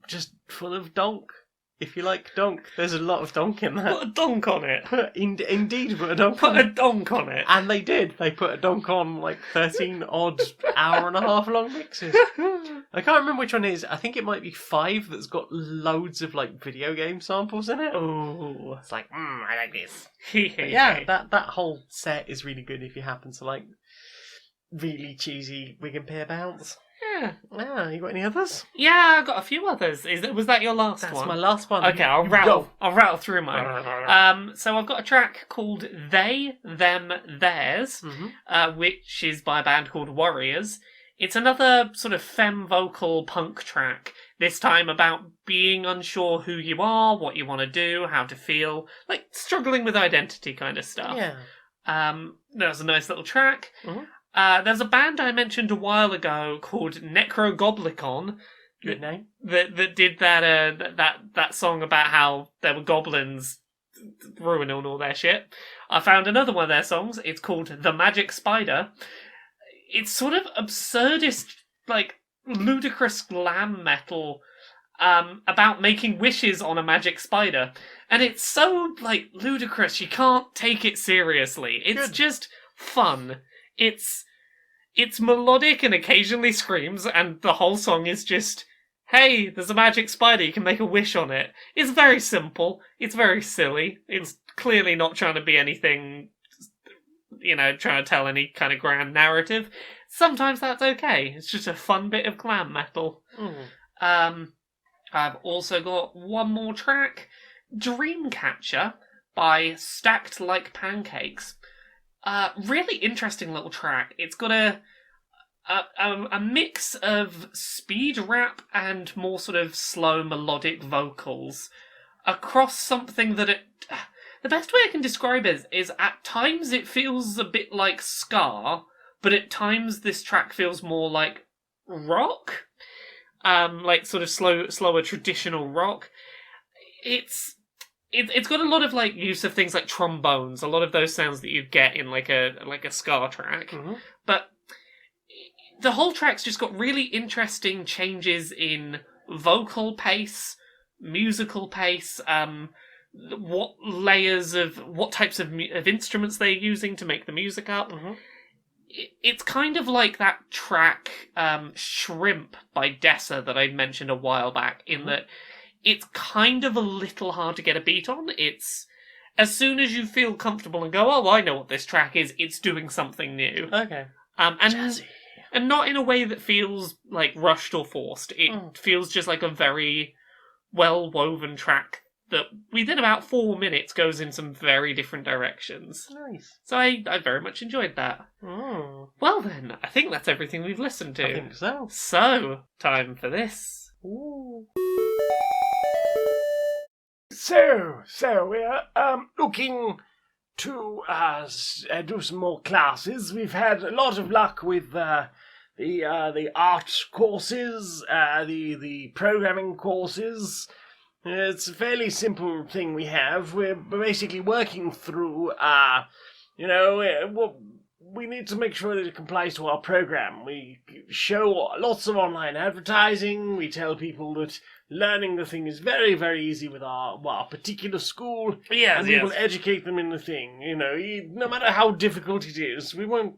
[SPEAKER 3] Just full of donk. If you like donk, there's a lot of donk in that.
[SPEAKER 2] Put a donk on it.
[SPEAKER 3] Indeed, put a donk
[SPEAKER 2] Put
[SPEAKER 3] on
[SPEAKER 2] a
[SPEAKER 3] it.
[SPEAKER 2] donk on it.
[SPEAKER 3] And they did. They put a donk on 13 odd hour and a half long mixes. I can't remember which one it is. I think it might be 5 that's got loads of video game samples in it.
[SPEAKER 2] Oh,
[SPEAKER 3] it's I like this. But yeah, that whole set is really good if you happen to really cheesy wig and pear bounce.
[SPEAKER 2] Yeah.
[SPEAKER 3] Yeah, you got any others?
[SPEAKER 2] Yeah, I got a few others. Was that your last one?
[SPEAKER 3] That's my last one.
[SPEAKER 2] Okay, I'll rattle through mine. So I've got a track called They, Them, Theirs, which is by a band called Warriors. It's another sort of femme vocal punk track, this time about being unsure who you are, what you want to do, how to feel, struggling with identity kind of stuff.
[SPEAKER 3] Yeah.
[SPEAKER 2] That was a nice little track. There's a band I mentioned a while ago called Necrogoblicon.
[SPEAKER 3] Good name.
[SPEAKER 2] That did that song about how there were goblins ruining all their shit. I found another one of their songs. It's called The Magic Spider. It's sort of absurdist, ludicrous glam metal about making wishes on a magic spider. And it's so, ludicrous, you can't take it seriously. It's just fun. It's it's melodic and occasionally screams, and the whole song is just, hey, there's a magic spider, you can make a wish on it. It's very simple, it's very silly, it's clearly not trying to be anything, trying to tell any kind of grand narrative. Sometimes that's okay, it's just a fun bit of glam metal. I've also got one more track, Dreamcatcher by Stacked Like Pancakes. Really interesting little track. It's got a mix of speed rap and more sort of slow melodic vocals across something that the best way I can describe it is at times it feels a bit like ska, but at times this track feels more like rock. Like sort of slower traditional rock. It's got a lot of like use of things like trombones, a lot of those sounds that you'd get in like a ska track. Mm-hmm. But the whole track's just got really interesting changes in vocal pace, musical pace, what types of instruments they're using to make the music up. Mm-hmm. It's kind of like that track Shrimp by Dessa that I mentioned a while back, in that it's kind of a little hard to get a beat on. It's as soon as you feel comfortable and go, oh, I know what this track is, it's doing something new.
[SPEAKER 3] Okay.
[SPEAKER 2] And not in a way that feels like rushed or forced. It feels just like a very well-woven track that within about 4 minutes goes in some very different directions.
[SPEAKER 3] Nice.
[SPEAKER 2] So I very much enjoyed that.
[SPEAKER 3] Oh.
[SPEAKER 2] Well then, I think that's everything we've listened to.
[SPEAKER 3] I think so.
[SPEAKER 2] So, time for this.
[SPEAKER 3] Ooh.
[SPEAKER 1] So we're looking to do some more classes. We've had a lot of luck with the art courses, the programming courses. It's a fairly simple thing we have. We're basically working through, we need to make sure that it complies to our program. We show lots of online advertising. We tell people that learning the thing is very, very easy with our particular school.
[SPEAKER 2] Yes,
[SPEAKER 1] and we will educate them in the thing. No matter how difficult it is, we won't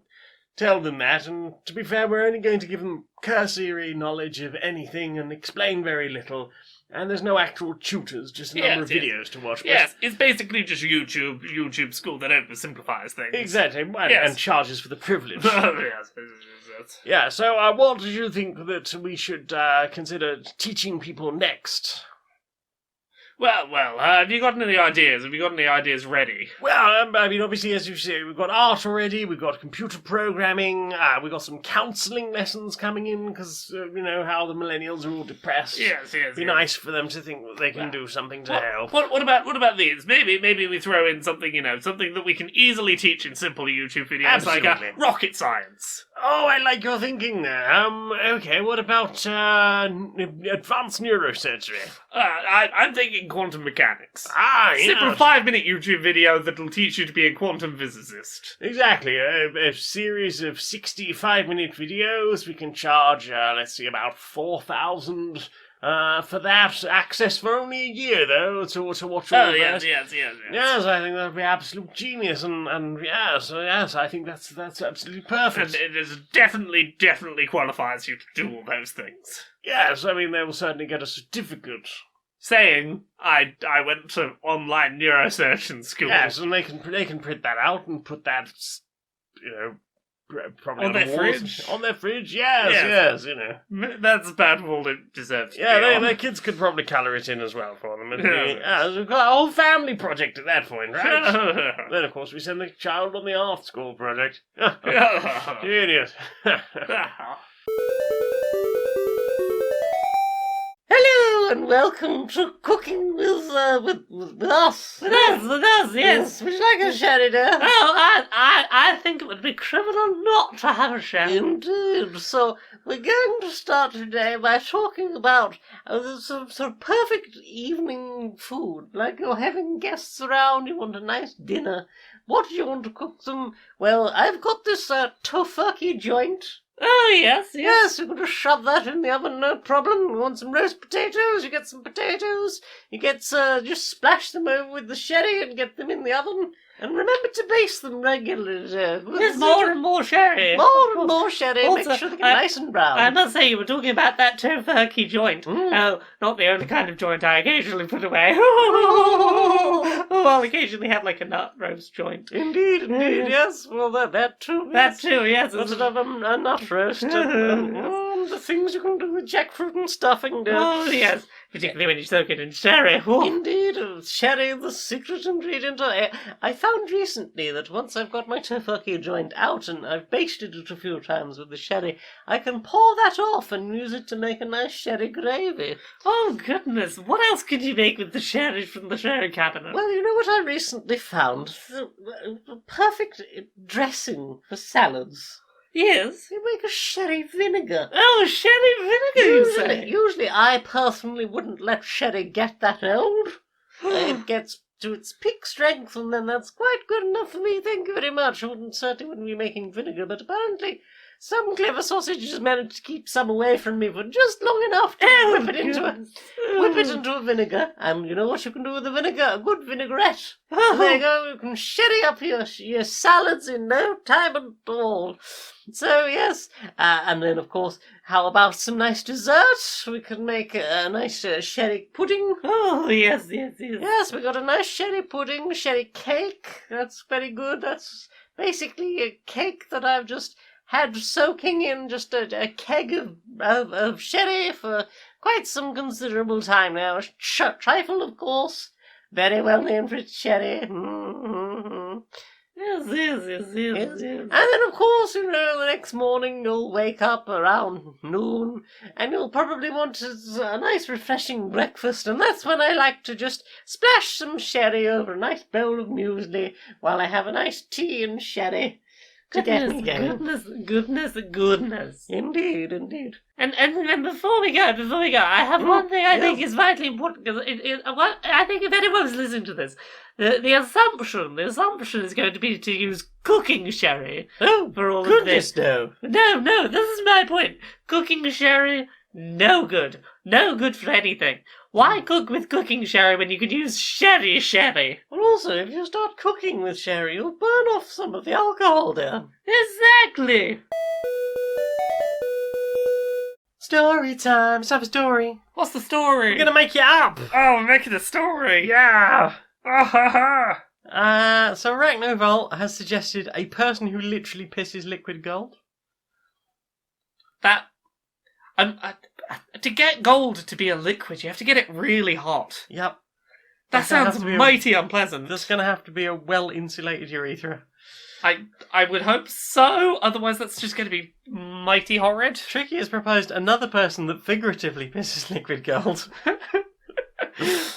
[SPEAKER 1] tell them that. And to be fair, we're only going to give them cursory knowledge of anything and explain very little. And there's no actual tutors, just a number of videos to watch.
[SPEAKER 2] Yes, it's basically just YouTube school that oversimplifies things.
[SPEAKER 1] Exactly, and charges for the privilege.
[SPEAKER 2] Yes.
[SPEAKER 1] Yeah, so what do you think that we should consider teaching people next?
[SPEAKER 2] Well, have you got any ideas? Have you got any ideas ready?
[SPEAKER 1] Well, obviously, as you say, we've got art already, we've got computer programming, we've got some counselling lessons coming in, because, how the millennials are all depressed.
[SPEAKER 2] Yes.
[SPEAKER 1] Be nice for them to think that they can do something to help.
[SPEAKER 2] What about these? Maybe we throw in something, something that we can easily teach in simple YouTube videos,
[SPEAKER 1] Absolutely.
[SPEAKER 2] like rocket science.
[SPEAKER 1] Oh, I like your thinking there. Okay, what about advanced neurosurgery?
[SPEAKER 2] I'm thinking quantum mechanics.
[SPEAKER 1] Simple
[SPEAKER 2] 5-minute YouTube video that'll teach you to be a quantum physicist.
[SPEAKER 1] Exactly. A series of 65-minute videos. We can charge, about 4,000 for that. Access for only a year, though, to watch all of that.
[SPEAKER 2] Yes.
[SPEAKER 1] Yes, I think that'd be absolute genius, and yes, I think that's absolutely perfect.
[SPEAKER 2] And it definitely qualifies you to do all those things.
[SPEAKER 1] Yes, they will certainly get a certificate.
[SPEAKER 2] Saying, I went to online neurosurgeon school.
[SPEAKER 1] Yes, and they can print that out and put that, probably
[SPEAKER 2] on their
[SPEAKER 1] the walls.
[SPEAKER 2] fridge.
[SPEAKER 1] On their fridge, yes.
[SPEAKER 2] That's about all it deserves.
[SPEAKER 1] Yeah, their kids could probably colour it in as well for them. We've got a whole family project at that point, right? Then, of course, we send the child on the art school project. Genius.
[SPEAKER 3] Hello and welcome to Cooking with us.
[SPEAKER 2] With us, yes.
[SPEAKER 3] Would you like a sherry, dear?
[SPEAKER 2] Oh, I think it would be criminal not to have a sherry.
[SPEAKER 3] Indeed. So we're going to start today by talking about some sort of perfect evening food. Like you're having guests around, you want a nice dinner. What do you want to cook them? Well, I've got this tofurkey joint.
[SPEAKER 2] Oh, yes.
[SPEAKER 3] Yes, you can just shove that in the oven, no problem. You want some roast potatoes, you get some potatoes. You get, just splash them over with the sherry and get them in the oven. And remember to baste them regularly.
[SPEAKER 2] There's more and more sherry.
[SPEAKER 3] More and more sherry.
[SPEAKER 2] Also,
[SPEAKER 3] Make sure they get nice and brown.
[SPEAKER 2] I must say, you were talking about that tofurkey joint.
[SPEAKER 3] Mm.
[SPEAKER 2] Oh, not the only kind of joint I occasionally put away. Oh, I'll occasionally have like a nut roast joint.
[SPEAKER 3] Indeed, yes. Well, that too.
[SPEAKER 2] That too, yes.
[SPEAKER 3] That's another nut roast. The things you can do with jackfruit and stuffing.
[SPEAKER 2] Oh, yes. Particularly when you soak it in sherry. Oh.
[SPEAKER 3] Indeed, sherry, the secret ingredient. I found recently that once I've got my tofurkey joint out and I've basted it a few times with the sherry, I can pour that off and use it to make a nice sherry gravy.
[SPEAKER 2] Oh, goodness. What else could you make with the sherry from the sherry cabinet?
[SPEAKER 3] Well, you know what I recently found? The perfect dressing for salads.
[SPEAKER 2] Yes.
[SPEAKER 3] You make a sherry vinegar.
[SPEAKER 2] Oh, sherry vinegar, you say?
[SPEAKER 3] Usually I personally wouldn't let sherry get that old. It gets to its peak strength and then that's quite good enough for me, thank you very much. I certainly wouldn't be making vinegar, but apparently some clever sausages managed to keep some away from me for just long enough to whip it into a vinegar. And you know what you can do with a vinegar? A good vinaigrette. There you go, you can sherry up your salads in no time at all. So, yes, and then, of course, how about some nice dessert? We could make a nice sherry pudding.
[SPEAKER 2] Oh, yes.
[SPEAKER 3] Yes, we got a nice sherry pudding, sherry cake. That's very good. That's basically a cake that I've just had soaking in just a keg of sherry for quite some considerable time now. Trifle, of course. Very well named for its sherry. Mm-hmm.
[SPEAKER 2] Yes.
[SPEAKER 3] And then, of course, the next morning you'll wake up around noon and you'll probably want a nice refreshing breakfast, and that's when I like to just splash some sherry over a nice bowl of muesli while I have a nice tea and sherry to get me going.
[SPEAKER 2] Goodness.
[SPEAKER 3] Indeed.
[SPEAKER 2] And before we go, I have one thing I think is vitally important, because I think if anyone's listening to this, the assumption is going to be to use cooking sherry for all of this.
[SPEAKER 3] No,
[SPEAKER 2] this is my point. Cooking sherry, no good for anything. Why cook with cooking sherry when you could use sherry?
[SPEAKER 3] Well, also, if you start cooking with sherry, you'll burn off some of the alcohol there.
[SPEAKER 2] Exactly.
[SPEAKER 3] Story time. Let's have a story.
[SPEAKER 2] What's the story?
[SPEAKER 3] We're gonna make it up.
[SPEAKER 2] Oh, we're making a story.
[SPEAKER 3] Yeah.
[SPEAKER 2] Oh, ha, ha.
[SPEAKER 3] So Ragnoval has suggested a person who literally pisses liquid gold.
[SPEAKER 2] That to get gold to be a liquid, you have to get it really hot.
[SPEAKER 3] Yep.
[SPEAKER 2] That sounds mighty unpleasant.
[SPEAKER 3] There's going to have to be a well-insulated urethra.
[SPEAKER 2] I would hope so, otherwise that's just going to be mighty horrid.
[SPEAKER 3] Tricky has proposed another person that figuratively pisses liquid gold.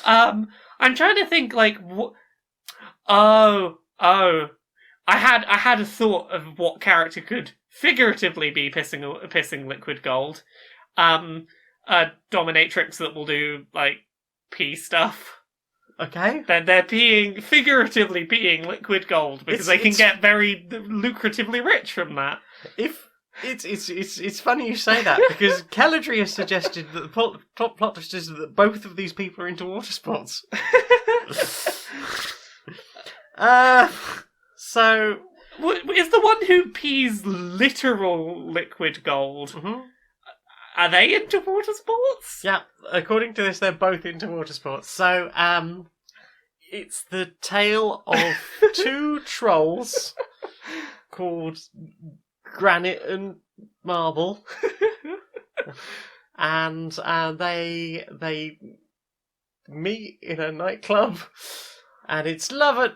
[SPEAKER 2] I'm trying to think, like, I had a thought of what character could figuratively be pissing liquid gold. A dominatrix that will do, like, pee stuff.
[SPEAKER 3] Okay.
[SPEAKER 2] They're figuratively peeing liquid gold because they can get very lucratively rich from that.
[SPEAKER 3] It's funny you say that, because Caladri has suggested that the top plot twist is that both of these people are into water sports. So
[SPEAKER 2] is the one who pees literal liquid gold?
[SPEAKER 3] Mm-hmm.
[SPEAKER 2] Are they into water sports?
[SPEAKER 3] Yeah, according to this, they're both into water sports. So, it's the tale of two trolls called Granite and Marble, and they meet in a nightclub, and it's love at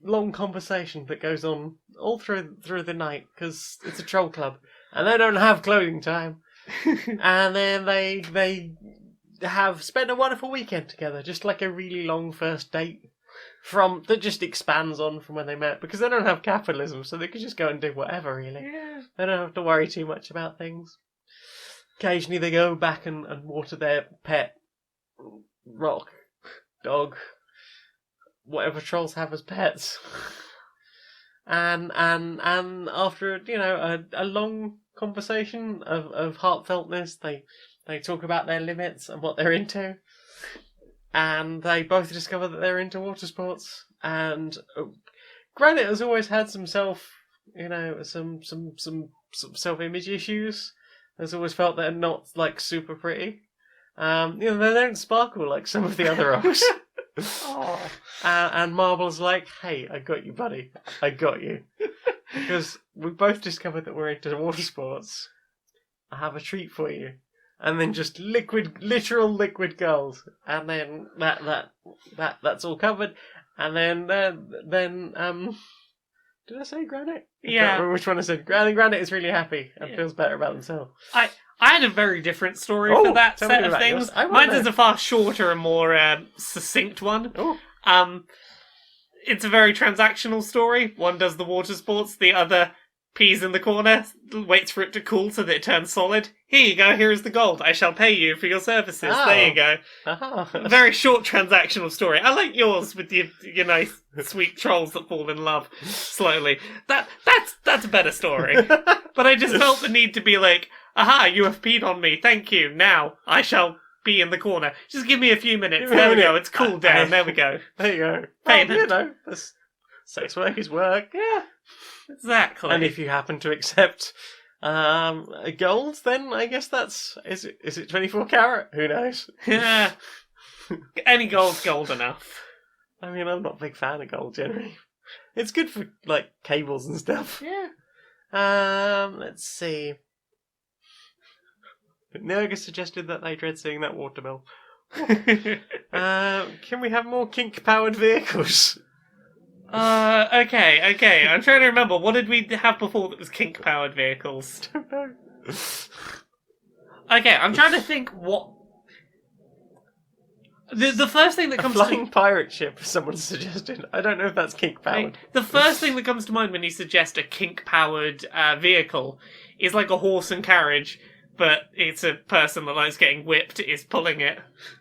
[SPEAKER 3] long conversation that goes on all through the night, because it's a troll club. And they don't have clothing time. And then they have spent a wonderful weekend together, just like a really long first date that just expands on from when they met, because they don't have capitalism, so they can just go and do whatever, really.
[SPEAKER 2] Yeah.
[SPEAKER 3] They don't have to worry too much about things. Occasionally they go back and water their pet rock, dog, whatever trolls have as pets. And after a long conversation of heartfeltness, they talk about their limits and what they're into, and they both discover that they're into water sports, Granite has always had some some self-image issues. Has always felt they're not like super pretty. They don't sparkle like some of the other rocks.
[SPEAKER 2] Oh.
[SPEAKER 3] And Marble's like, hey, I got you, buddy. I got you. Because we both discovered that we're into water sports. I have a treat for you. And then just literal liquid gold. And then that's all covered. And then did I say Granite? I can't
[SPEAKER 2] Yeah.
[SPEAKER 3] remember which one I said. Granite is really happy and feels better about themselves.
[SPEAKER 2] I had a very different story
[SPEAKER 3] Oh,
[SPEAKER 2] for that
[SPEAKER 3] tell me
[SPEAKER 2] set of
[SPEAKER 3] about
[SPEAKER 2] things.
[SPEAKER 3] yours. I want
[SPEAKER 2] Mine
[SPEAKER 3] to
[SPEAKER 2] is
[SPEAKER 3] know.
[SPEAKER 2] a far shorter and more succinct one.
[SPEAKER 3] Oh.
[SPEAKER 2] It's a very transactional story. One does the water sports, the other pees in the corner, waits for it to cool so that it turns solid. Here you go, here is the gold. I shall pay you for your services.
[SPEAKER 3] Oh.
[SPEAKER 2] There you go.
[SPEAKER 3] Uh-huh.
[SPEAKER 2] Very short transactional story. I like yours with your nice sweet trolls that fall in love slowly. That's a better story. But I just felt the need to be like, aha, you have peed on me, thank you. Now I shall be in the corner. Just give me a few minutes.
[SPEAKER 3] Give me a
[SPEAKER 2] There we
[SPEAKER 3] minute.
[SPEAKER 2] go, it's cooled down. There we go.
[SPEAKER 3] There you go.
[SPEAKER 2] Payment.
[SPEAKER 3] That's sex work is work.
[SPEAKER 2] Yeah, exactly.
[SPEAKER 3] And if you happen to accept gold, then I guess is it 24 carat? Who knows?
[SPEAKER 2] Yeah. Any gold's gold enough.
[SPEAKER 3] I mean, I'm not a big fan of gold generally. It's good for like cables and stuff.
[SPEAKER 2] Yeah.
[SPEAKER 3] Let's see. Nerga suggested that they dread seeing that water bill. Can we have more kink-powered vehicles?
[SPEAKER 2] Okay. I'm trying to remember. What did we have before that was kink-powered vehicles?
[SPEAKER 3] I don't know.
[SPEAKER 2] Okay, I'm trying to think what... The first thing that
[SPEAKER 3] A
[SPEAKER 2] comes
[SPEAKER 3] flying pirate ship, someone suggested. I don't know if that's kink-powered.
[SPEAKER 2] the first thing that comes to mind when you suggest a kink-powered vehicle is like a horse and carriage, but it's a person that likes getting whipped is pulling it.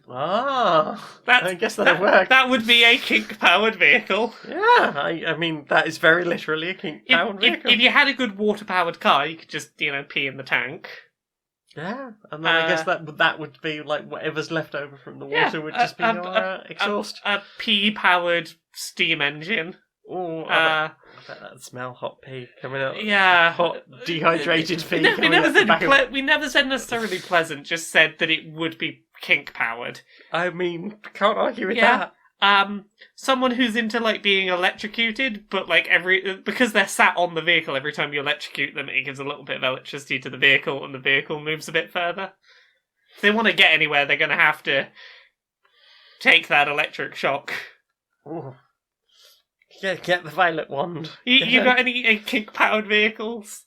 [SPEAKER 3] I guess that'll work.
[SPEAKER 2] That would be a kink-powered vehicle.
[SPEAKER 3] Yeah, I mean, that is very literally a kink-powered vehicle.
[SPEAKER 2] If you had a good water-powered car, you could just, pee in the tank.
[SPEAKER 3] Yeah, and then I guess that would be like whatever's left over from the water would just be your exhaust.
[SPEAKER 2] A pea-powered steam engine.
[SPEAKER 3] Oh, I bet that'd smell hot pee coming out.
[SPEAKER 2] Yeah.
[SPEAKER 3] Hot, dehydrated pee
[SPEAKER 2] We
[SPEAKER 3] coming
[SPEAKER 2] never
[SPEAKER 3] out the
[SPEAKER 2] said
[SPEAKER 3] back of...
[SPEAKER 2] we never said necessarily pleasant, just said that it would be kink-powered.
[SPEAKER 3] I mean, can't argue with
[SPEAKER 2] Yeah.
[SPEAKER 3] that.
[SPEAKER 2] Someone who's into like being electrocuted, but like because they're sat on the vehicle, every time you electrocute them, it gives a little bit of electricity to the vehicle, and the vehicle moves a bit further. If they want to get anywhere, they're going to have to take that electric shock.
[SPEAKER 3] Ooh. Get the violet wand.
[SPEAKER 2] You got any kink-powered vehicles?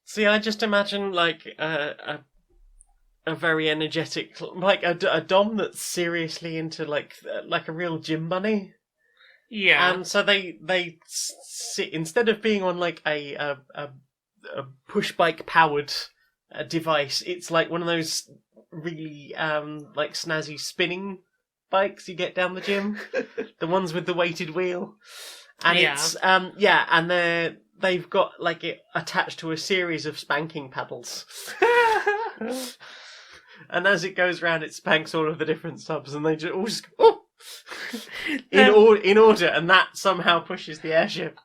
[SPEAKER 3] See, I just imagine like a very energetic, like a dom that's seriously into like a real gym bunny.
[SPEAKER 2] Yeah.
[SPEAKER 3] And so they sit, instead of being on like a push bike powered device, it's like one of those really like snazzy spinning bikes you get down the gym, the ones with the weighted wheel, and
[SPEAKER 2] Yeah.
[SPEAKER 3] it's and they've got like it attached to a series of spanking paddles. And as it goes round, it spanks all of the different subs, and they just oh, in order, and that somehow pushes the airship.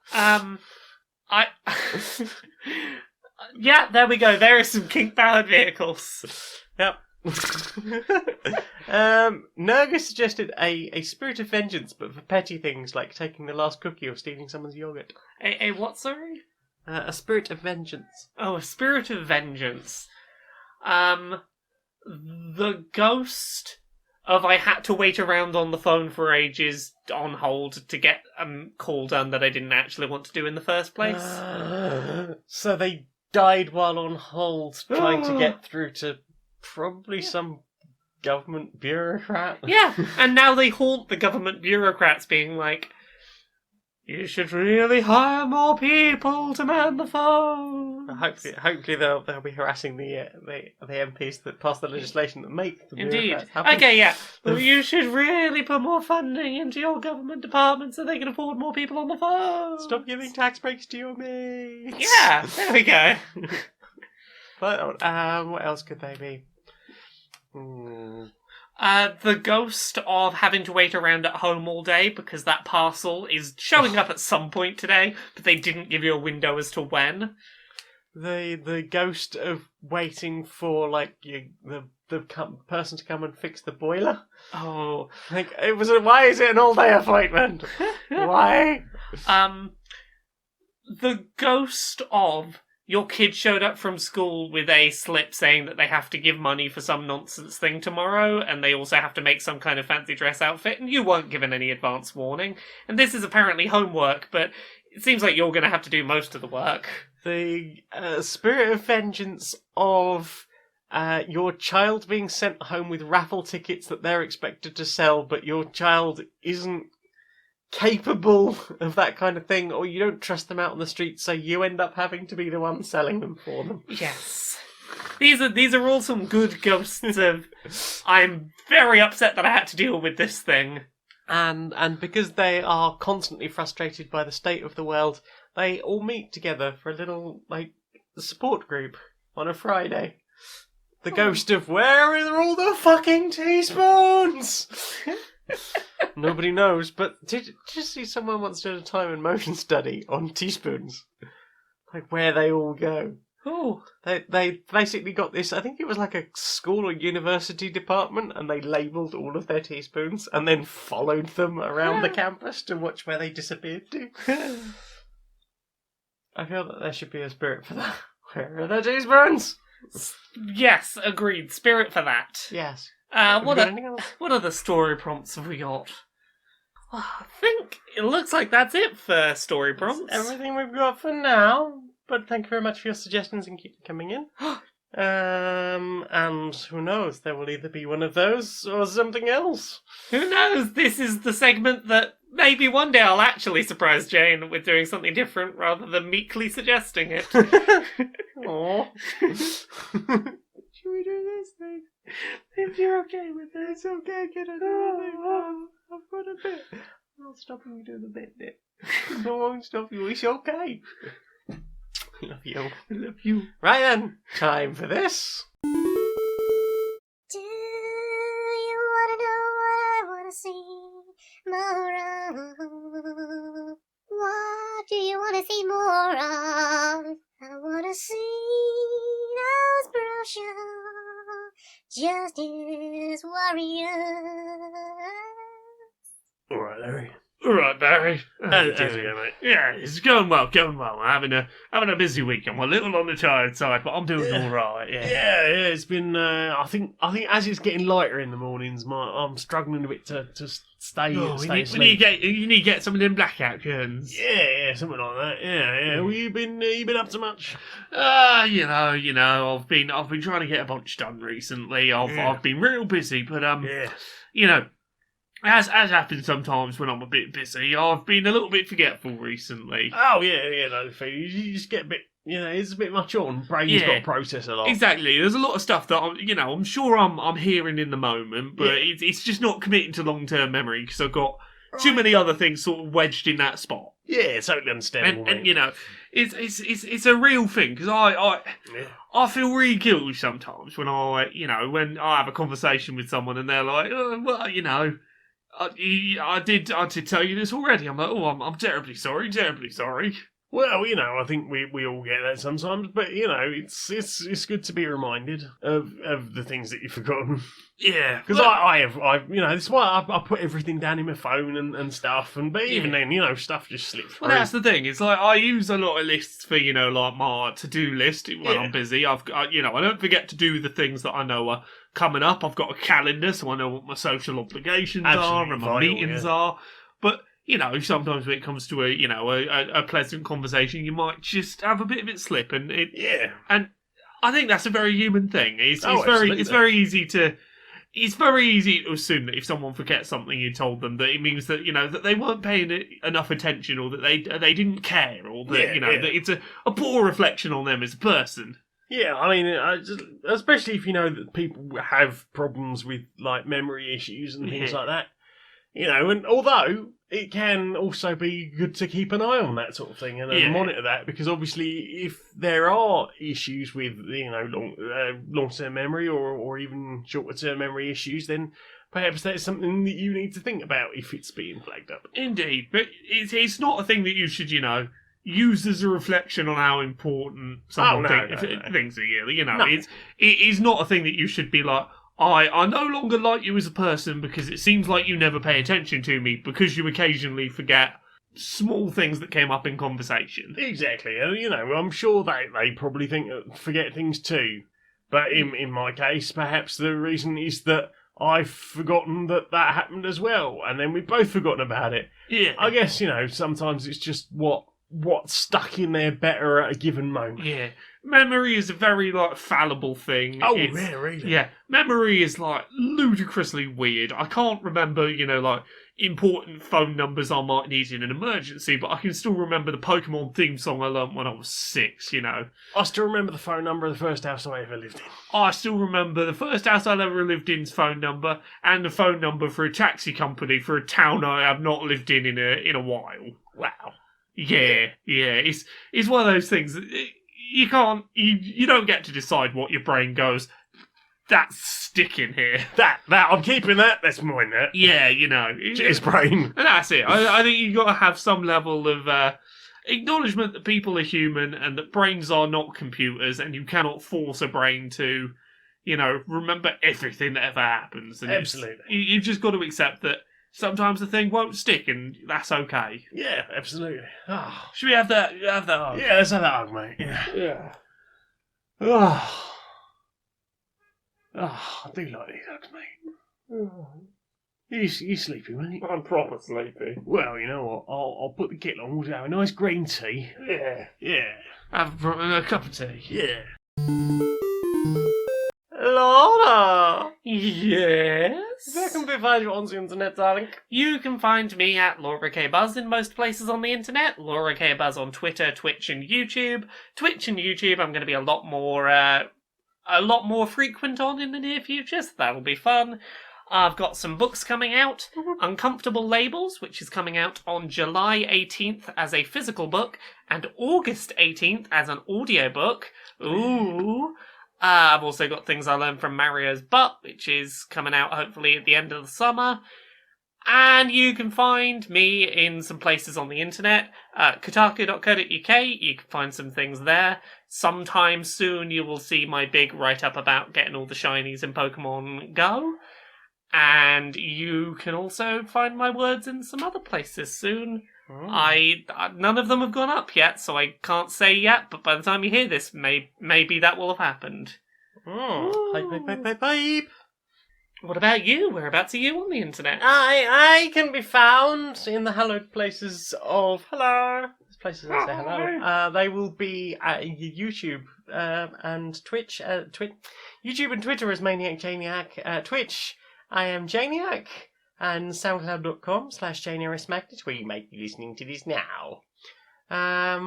[SPEAKER 2] Yeah, there we go. There are some kink-powered vehicles.
[SPEAKER 3] Yep. Nerga suggested a spirit of vengeance, but for petty things like taking the last cookie or stealing someone's yogurt.
[SPEAKER 2] A what, sorry?
[SPEAKER 3] A spirit of vengeance.
[SPEAKER 2] Oh, a spirit of vengeance. The ghost of I had to wait around on the phone for ages on hold to get a call done that I didn't actually want to do in the first place.
[SPEAKER 3] So they died while on hold, trying to get through to probably some government bureaucrat.
[SPEAKER 2] Yeah, and now they haunt the government bureaucrats being like, you should really hire more people to man the phone.
[SPEAKER 3] Hopefully they'll be harassing the MPs that pass the legislation that make the
[SPEAKER 2] Indeed.
[SPEAKER 3] bureaucrats happen.
[SPEAKER 2] Okay, yeah. Well, you should really put more funding into your government department so they can afford more people on the phone.
[SPEAKER 3] Stop giving tax breaks to your mates.
[SPEAKER 2] Yeah, there we go.
[SPEAKER 3] But what else could they be?
[SPEAKER 2] The ghost of having to wait around at home all day because that parcel is showing up at some point today, but they didn't give you a window as to when.
[SPEAKER 3] The ghost of waiting for like person to come and fix the boiler.
[SPEAKER 2] Oh,
[SPEAKER 3] Like why is it an all-day appointment? Why?
[SPEAKER 2] The ghost of your kid showed up from school with a slip saying that they have to give money for some nonsense thing tomorrow, and they also have to make some kind of fancy dress outfit, and you weren't given any advance warning. And this is apparently homework, but it seems like you're going to have to do most of the work.
[SPEAKER 3] The spirit of vengeance of your child being sent home with raffle tickets that they're expected to sell, but your child isn't capable of that kind of thing, or you don't trust them out on the street, so you end up having to be the one selling them for them.
[SPEAKER 2] Yes. These are all some good ghosts of I'm very upset that I had to deal with this thing.
[SPEAKER 3] And because they are constantly frustrated by the state of the world, they all meet together for a little support group on a Friday. The ghost of where are all the fucking teaspoons? Nobody knows, but did you see someone once did a time and motion study on teaspoons? Like where they all go.
[SPEAKER 2] Oh.
[SPEAKER 3] They basically got this, I think it was like a school or university department, and they labelled all of their teaspoons and then followed them around the campus to watch where they disappeared to. I feel that there should be a spirit for that. Where are the teaspoons?
[SPEAKER 2] Yes, agreed. Spirit for that.
[SPEAKER 3] Yes.
[SPEAKER 2] What other story prompts have we got? I think it looks like that's it for story prompts.
[SPEAKER 3] That's everything we've got for now. But thank you very much for your suggestions and keep them coming in. And who knows, there will either be one of those or something else.
[SPEAKER 2] Who knows? This is the segment that maybe one day I'll actually surprise Jane with doing something different rather than meekly suggesting it.
[SPEAKER 3] Aww. Should we do this thing? If you're okay with it, it's okay. Get it over. I've got a bit. I'm not stopping you doing the bit. I won't stop you. It's okay. Love you.
[SPEAKER 2] Love you.
[SPEAKER 3] Right then, time for this.
[SPEAKER 4] Do you wanna know what I wanna see more of? What do you wanna see more of? I wanna see those brocious Justice Warriors.
[SPEAKER 3] Alright, Larry.
[SPEAKER 2] All right, Barry.
[SPEAKER 3] How's it going, mate?
[SPEAKER 2] Yeah, it's going well. I'm having a busy week. I'm a little on the tired side, but I'm doing all right.
[SPEAKER 3] Yeah, it's been. I think as it's getting lighter in the mornings, I'm struggling a bit to stay.
[SPEAKER 2] We need to get some of them blackout curtains.
[SPEAKER 3] Yeah, something like that. Yeah. Well, you been up to much?
[SPEAKER 2] You know, I've been trying to get a bunch done recently. I've been real busy, but you know. As happens sometimes when I'm a bit busy, I've been a little bit forgetful recently.
[SPEAKER 3] Oh, yeah, no, you just get a bit, it's a bit much on. Brain's got to process a lot.
[SPEAKER 2] Exactly. There's a lot of stuff that, I'm sure I'm hearing in the moment, but it's just not committing to long-term memory because I've got too many other things sort of wedged in that spot.
[SPEAKER 3] Yeah, totally understandable.
[SPEAKER 2] And it's a real thing because I feel really guilty sometimes when when I have a conversation with someone and they're like, I did tell you this already. I'm like, I'm terribly sorry.
[SPEAKER 3] Well, I think we all get that sometimes, but it's good to be reminded of the things that you've forgotten.
[SPEAKER 2] Yeah,
[SPEAKER 3] because I've this is why I put everything down in my phone and stuff, but even then, stuff just slips through.
[SPEAKER 2] Well, that's the thing. It's like I use a lot of lists for like my to-do list when I'm busy. I don't forget to do the things that I know are coming up. I've got a calendar, so I know what my social obligations are and my meetings are. But sometimes when it comes to a pleasant conversation, you might just have a bit of it slip, and and I think that's a very human thing. It's very easy to assume that if someone forgets something you told them, that it means that that they weren't paying it enough attention, or that they didn't care, or that that it's a poor reflection on them as a person.
[SPEAKER 3] Yeah, I mean, especially if you know that people have problems with like memory issues and things like that. And although it can also be good to keep an eye on that sort of thing and monitor that, because obviously if there are issues with, long-term memory or even shorter-term memory issues, then perhaps that's something that you need to think about if it's being flagged up.
[SPEAKER 2] Indeed, but it's not a thing that you should, use as a reflection on how important some things are.
[SPEAKER 3] No.
[SPEAKER 2] It is not a thing that you should be like, I no longer like you as a person because it seems like you never pay attention to me because you occasionally forget small things that came up in conversation.
[SPEAKER 3] Exactly. I'm sure they probably forget things too. But in my case, perhaps the reason is that I've forgotten that happened as well, and then we've both forgotten about it.
[SPEAKER 2] Yeah.
[SPEAKER 3] I guess, sometimes it's just what's stuck in there better at a given moment.
[SPEAKER 2] Yeah. Memory is a very, fallible thing.
[SPEAKER 3] Oh, yeah, really?
[SPEAKER 2] Yeah. Memory is, ludicrously weird. I can't remember, important phone numbers I might need in an emergency, but I can still remember the Pokemon theme song I learnt when I was 6,
[SPEAKER 3] I still remember the phone number of the first house I ever lived in.
[SPEAKER 2] I still remember the first house I ever lived in's phone number, and the phone number for a taxi company for a town I have not lived in a while.
[SPEAKER 3] Wow.
[SPEAKER 2] Yeah. It's one of those things that you can't, you don't get to decide what your brain goes, that's sticking here.
[SPEAKER 3] That, I'm keeping that, that's mine, that.
[SPEAKER 2] Yeah,
[SPEAKER 3] Cheers, brain.
[SPEAKER 2] And that's it. I think you've got to have some level of acknowledgement that people are human and that brains are not computers, and you cannot force a brain to, remember everything that ever happens. And
[SPEAKER 3] Absolutely.
[SPEAKER 2] You've just got to accept that sometimes the thing won't stick, and that's okay.
[SPEAKER 3] Yeah, absolutely. Oh.
[SPEAKER 2] Should we have that hug?
[SPEAKER 3] Yeah, let's have that hug, mate.
[SPEAKER 2] Yeah.
[SPEAKER 3] Oh. I do like these hugs, mate. You sleepy, mate?
[SPEAKER 2] I'm proper sleepy.
[SPEAKER 3] Well, you know what? I'll put the kettle on. We'll have a nice green tea. Yeah.
[SPEAKER 2] Have a cup of tea.
[SPEAKER 3] Yeah. Laura!
[SPEAKER 2] Yes?
[SPEAKER 3] Where can we find you on the internet, darling?
[SPEAKER 2] You can find me at Laura K. Buzz in most places on the internet. Laura K. Buzz on Twitter, Twitch and YouTube. Twitch and YouTube I'm going to be a lot more frequent on in the near future, so that'll be fun. I've got some books coming out. Uncomfortable Labels, which is coming out on July 18th as a physical book, and August 18th as an audiobook. Ooh. I've also got Things I Learned from Mario's Butt, which is coming out hopefully at the end of the summer. And you can find me in some places on the internet. Kotaku.co.uk, you can find some things there. Sometime soon you will see my big write-up about getting all the shinies in Pokemon Go. And you can also find my words in some other places soon. None of them have gone up yet, so I can't say yet, but by the time you hear this, maybe that will have happened.
[SPEAKER 3] Pipe.
[SPEAKER 2] What about you? Whereabouts are you on the internet?
[SPEAKER 3] I can be found in the hallowed places of hello. There's places that say hello. They will be at YouTube and Twitch. YouTube and Twitter as Maniac Janiac. Twitch, I am Janiac. And soundcloud.com/JaniarisMagnet, where you may be listening to this now.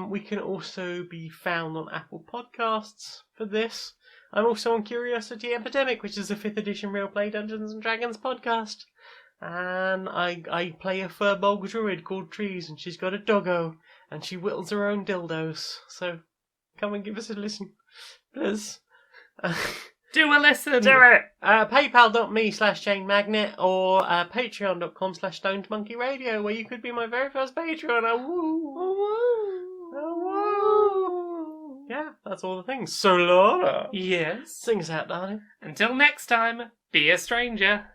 [SPEAKER 3] We can also be found on Apple Podcasts for this. I'm also on Curiosity Epidemic, which is a 5th edition Real Play Dungeons & Dragons podcast. And I play a furbog druid called Trees, and she's got a doggo, and she whittles her own dildos. So come and give us a listen, please.
[SPEAKER 2] Do a listen!
[SPEAKER 3] Do it! PayPal.me/ChainMagnet or Patreon.com/StonedMonkeyRadio, where you could be my very first patron. Yeah, that's all the things. So, Laura.
[SPEAKER 2] Yes?
[SPEAKER 3] Sing us out, darling.
[SPEAKER 2] Until next time, be a stranger.